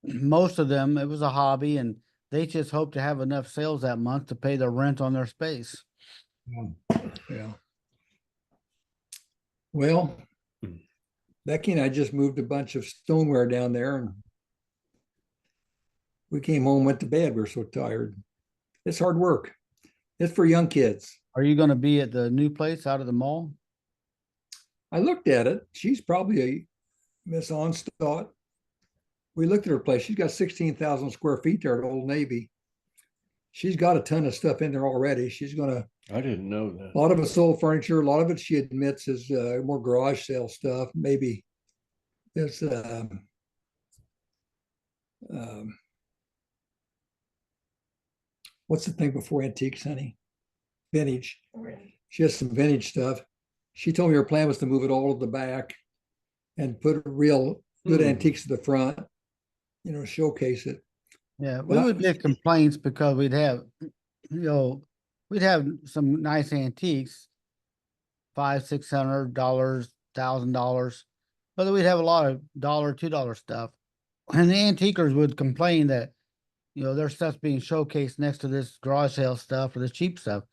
most of them, it was a hobby, and they just hoped to have enough sales that month to pay their rent on their space. Yeah. Well, Hmm. Becky and I just moved a bunch of stoneware down there, and we came home, went to bed. We are so tired. It's hard work. It's for young kids. Are you gonna be at the new place out of the mall? I looked at it. She's probably a Miss Onstadt. We looked at her place. She's got 16,000 square feet there at Old Navy. She's got a ton of stuff in there already. She's going to, I didn't know a that. lot of it's old furniture. A lot of it, she admits, is more garage sale stuff. Maybe it's, um, what's the thing before antiques, honey? Vintage. Oh, yeah. She has some vintage stuff. She told me her plan was to move it all to the back and put real good Hmm. antiques at the front, showcase it. Yeah, we Well, would get complaints because we'd have some nice antiques, $500-600, $1,000, but then we'd have a lot of $1, $2 stuff. And the antiquers would complain that, their stuff's being showcased next to this garage sale stuff or the cheap stuff.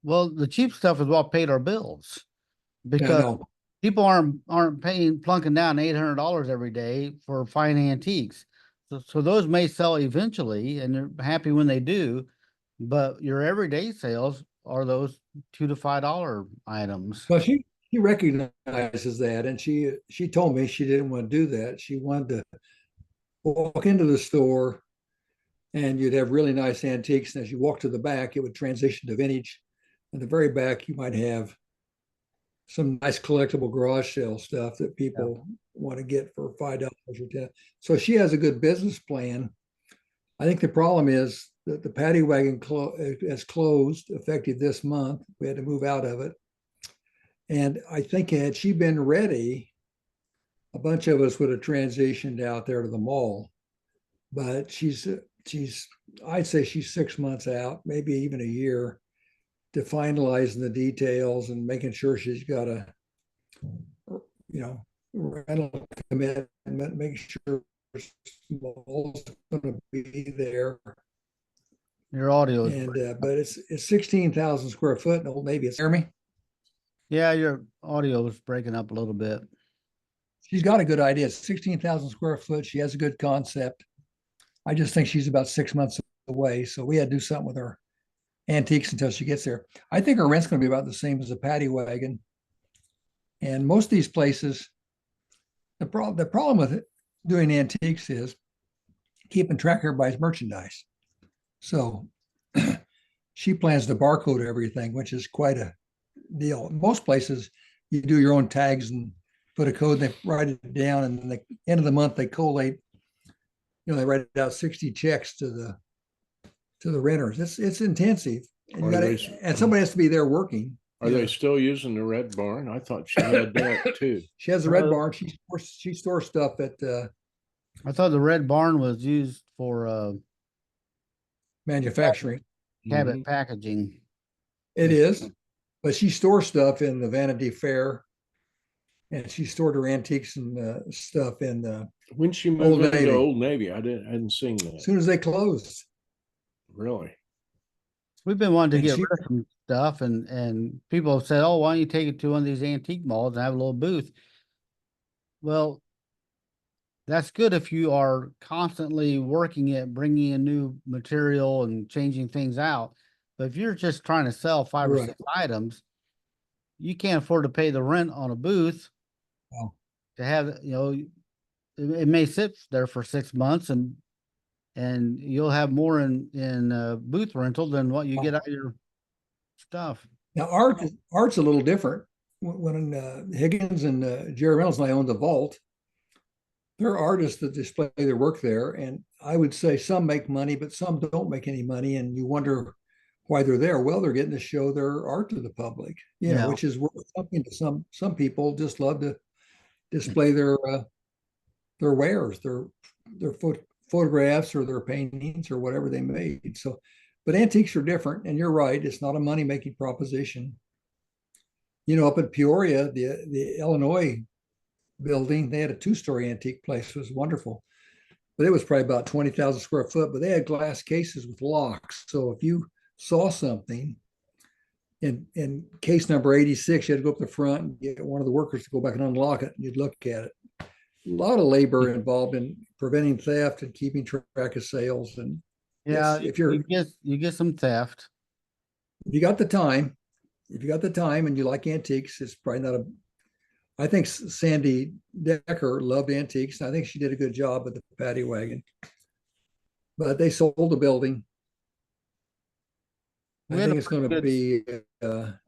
Well, the cheap stuff is what paid our bills I because know. people aren't plunking down $800 every day for fine antiques. So those may sell eventually, and they're happy when they do. But your everyday sales are those $2 to $5 items. Well, she recognizes that, and she told me she didn't want to do that. She wanted to walk into the store, and you'd have really nice antiques. And as you walk to the back, it would transition to vintage. In the very back, you might have some nice collectible garage sale stuff that people want to get for $5 or $10. So she has a good business plan. I think the problem is that the paddy wagon has closed effective this month. We had to move out of it. And I think had she been ready, a bunch of us would have transitioned out there to the mall. But I'd say she's 6 months out, maybe even a year, to finalizing the details and making sure she's got a, rental commitment, making sure mall's going to be there. Your audio is And but it's 16,000 square foot in Old Navy. Hear me? yeah, your audio is breaking up a little bit. She's got a good idea. It's 16,000 square foot. She has a good concept. I just think she's about 6 months away. So we had to do something with her antiques until she gets there. I think her rent's going to be about the same as a paddy wagon. And most of these places, the problem with it, doing antiques is keeping track of everybody's merchandise. So she plans to barcode everything, which is quite a deal. In most places, you do your own tags and put a code, they write it down, and then the end of the month they collate. They write out 60 checks to the renters. It's intensive, and somebody has to be there working. Are they still using the Red Barn? I thought she had that too. She has a Red Barn. She stores stuff at I thought the Red Barn was used for manufacturing. cabinet Mhm. packaging. It is, but she stores stuff in the Vanity Fair, and she stored her antiques and stuff in the. When she moved Old into Navy. Old Navy, I hadn't seen that. As soon as they closed, Really? We've been wanting to And get she- rid of some stuff, and people have said, "Oh, why don't you take it to one of these antique malls and have a little booth?" Well, that's good if you are constantly working it, bringing in new material and changing things out. But if you're just trying to sell 5 or Right. 6 items, you can't afford to pay the rent on a booth No. to have, it may sit there for 6 months and you'll have more in booth rental than what you get out of your stuff. now art's a little different. When Higgins and Jerry Reynolds and I owned the vault, there are artists that display their work there, and I would say some make money, but some don't make any money, and you wonder why they're there. Well, they're getting to show their art to the public, Yeah. which is worth something to some people. Just love to display their wares, their photographs or their paintings or whatever they made. So, but antiques are different, and you're right. It's not a money making proposition. Up at Peoria, the Illinois building, they had a 2-story antique place. It was wonderful, but it was probably about 20,000 square foot. But they had glass cases with locks, so if you saw something, in case number 86, you had to go up the front and get one of the workers to go back and unlock it, and you'd look at it. A lot of labor involved in preventing theft and keeping track of sales. And Yeah, if you get some theft. you got the time, and you like antiques, it's probably not a. I think Sandy Decker loved antiques, and I think she did a good job with the paddy wagon. But they sold the building. I think it's going to be Have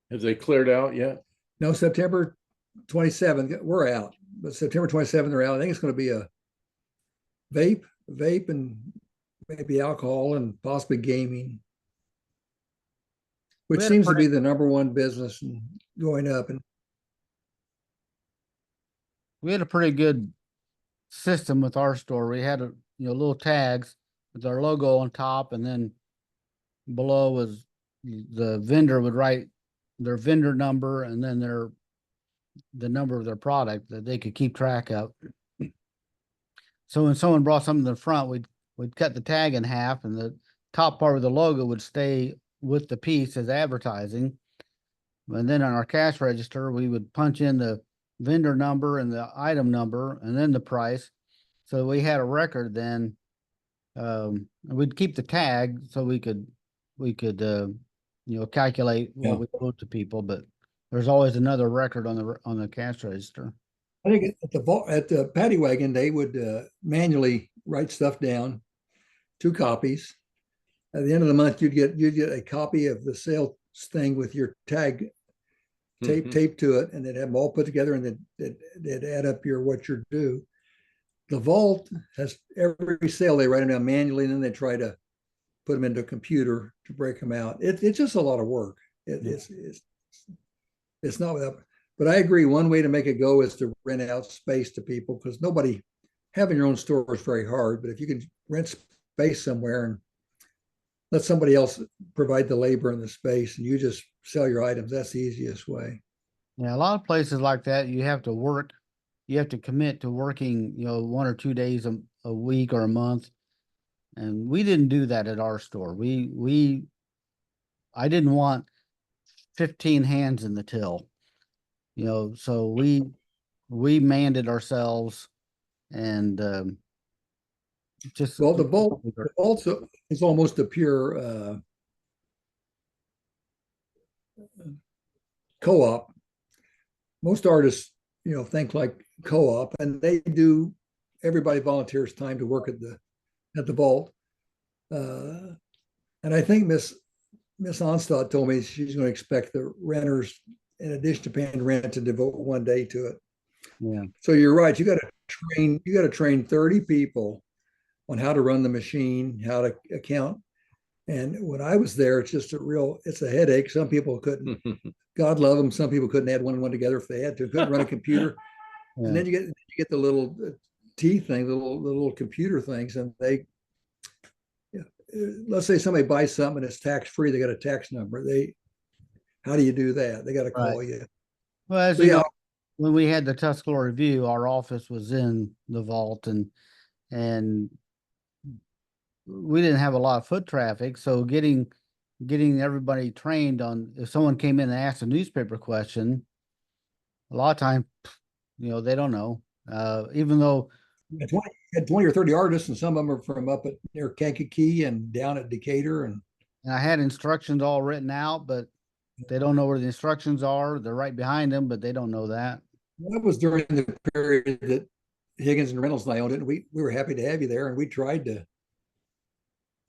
they cleared out yet? no, September 27th. We're out, but September 27th they're out. I think it's going to be a vape, and maybe alcohol and possibly gaming, which seems to be the number one business and going up. And we had a pretty good system with our store. We had little tags with our logo on top, and then below was the vendor would write their vendor number and then the number of their product that they could keep track of. So when someone brought something to the front, we'd cut the tag in half, and the top part of the logo would stay with the piece as advertising. And then on our cash register, we would punch in the vendor number and the item number and then the price. So we had a record then. We'd keep the tag so we could calculate what we owed to people, but there's always another record on the cash register. I think at the paddy wagon, they would manually write stuff down, 2 copies. At the end of the month, you'd get a copy of the sales thing with your tag taped to it, and they'd have them all put together, and they'd add up what you're due. The vault has every sale, they write them down manually, and then they try to put them into a computer to break them out. It's just a lot of work. It's not without. But I agree, one way to make it go is to rent out space to people, because having your own store is very hard. But if you can rent space somewhere and let somebody else provide the labor and the space, and you just sell your items, that's the easiest way. Yeah, a lot of places like that, you have to commit to working, 1 or 2 days a week or a month. And we didn't do that at our store. I didn't want 15 hands in the till. So we manned it ourselves, and the vault also is almost a pure co-op. Most artists, think like co-op, and everybody volunteers time to work at the vault. And I think Miss Onstad told me she's going to expect the renters, in addition to paying rent, to devote 1 day to it. Yeah. So you're right. You got to train 30 people on how to run the machine, how to account. And when I was there, it's a headache. Some people couldn't, God love them. Some people couldn't add one and one together if they had to, couldn't run a computer. Yeah. And then you get the little T thing, the little computer things. And let's say somebody buys something and it's tax-free, they got a tax number. How do you do that? They got to call you. Well, as you know, when we had the Tuscola Review, our office was in the vault, and we didn't have a lot of foot traffic. So getting everybody trained on, if someone came in and asked a newspaper question, a lot of time, they don't know. Even though you had 20 or 30 artists, and some of them are from up near Kankakee and down at Decatur, and I had instructions all written out, but they don't know where the instructions are. They're right behind them, but they don't know that. That was during the period that Higgins and Reynolds and I owned it, and we were happy to have you there, and we tried to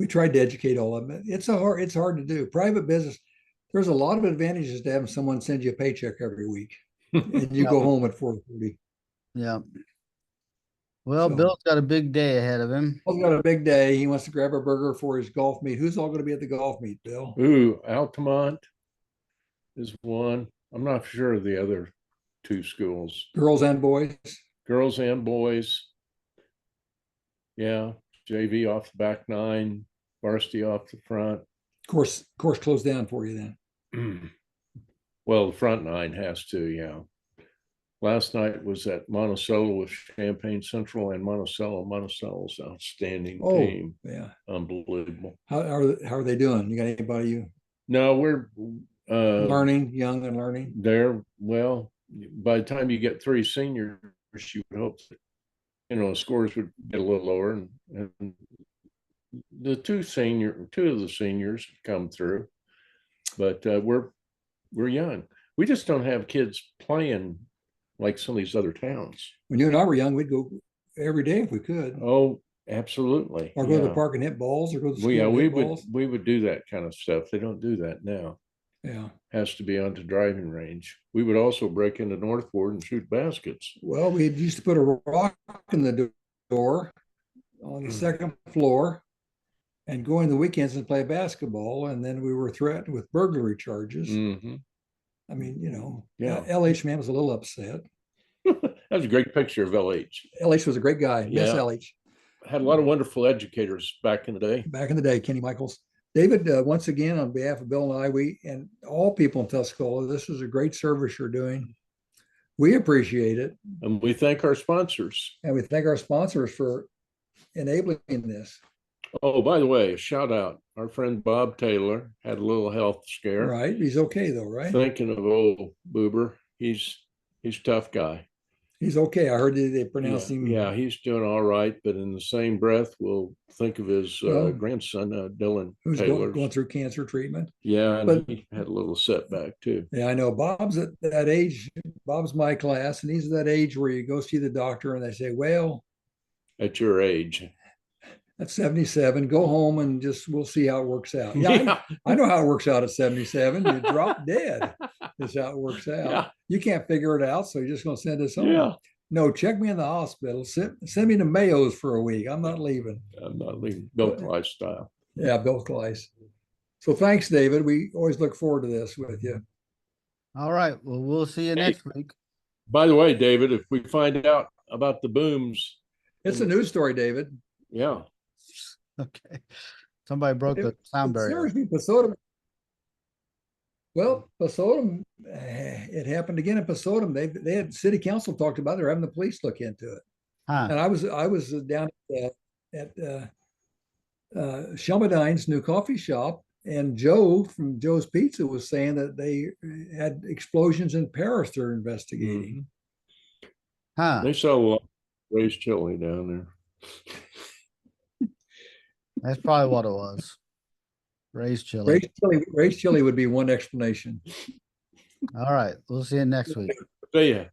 educate all of them. It's hard to do. Private business, there's a lot of advantages to having someone send you a paycheck every week, and you go home at 4:30. Yeah. Well, Bill's got a big day ahead of him. Bill's got a big day. He wants to grab a burger for his golf meet. Who's all going to be at the golf meet, Bill? Altamont is one. I'm not sure of the other 2 schools. Girls and boys? Girls and boys. Yeah. JV off the back 9, varsity off the front. Course closed down for you then. Well, the front 9 has to, yeah. Last night was at Monticello with Champaign Central and Monticello. Monticello's outstanding team. Yeah. Unbelievable. How are they doing? You got anybody you No, we're learning, young and learning. there. Well, by the time you get 3 seniors, you would hope that, scores would get a little lower, and the two of the seniors come through, but we're young. We just don't have kids playing like some of these other towns. When you and I were young, we'd go every day if we could, Oh, absolutely. or go to the park and hit balls, or go to the school Yeah, and we hit would balls. we would do that kind of stuff. They don't do that now. Yeah. Has to be onto driving range. We would also break into Northport and shoot baskets. Well, we used to put a rock in the door on the second floor and go in the weekends and play basketball. And then we were threatened with burglary charges. Mm-hmm. I mean, Yeah. LH man was a little upset. That was a great picture of LH. LH was a great guy. Yes, Yeah. LH. Had a lot of wonderful educators back in the day. Back in the day, Kenny Michaels. David, once again, on behalf of Bill and I, and all people in Tuscola, this is a great service you're doing. We appreciate it. And we thank our sponsors. And we thank our sponsors for enabling this. Oh, by the way, a shout out. Our friend Bob Taylor had a little health scare. Right. He's okay though, right? Thinking of old Boober. He's a tough guy. He's okay. I heard they pronounced him. Yeah, he's doing all right. But in the same breath, we'll think of his grandson, Dylan Who's Taylor. going through cancer treatment. Yeah, and But- he had a little setback too. Yeah, I know. Bob's at that age. Bob's my class, and he's at that age where you go see the doctor and they say, well, At your age. at 77, go home and we'll see how it works out. Yeah, I know how it works out at 77. You drop dead is how it works out. Yeah. You can't figure it out, so you're just going to send us home. Yeah. No, check me in the hospital. Send me to Mayo's for a week. I'm not leaving. I'm not leaving. Bill lifestyle. Yeah, Bill Kleiss. So thanks, David. We always look forward to this with you. All right. Well, we'll see you next week. By the way, David, if we find out about the booms, It's a news story, David. yeah. Okay. Somebody broke the sound barrier. Seriously, Pasodum. Well, Pasodum, it happened again in Pasodum. They had city council talked about it. They're having the police look into it. Huh. And I was down at Shelmadine's new coffee shop, and Joe from Joe's Pizza was saying that they had explosions in Paris they're investigating. Huh. They sell a lot of raised chili down there. That's probably what it was. Raised chili. Raised chili would be one explanation. All right. We'll see you next week. See ya.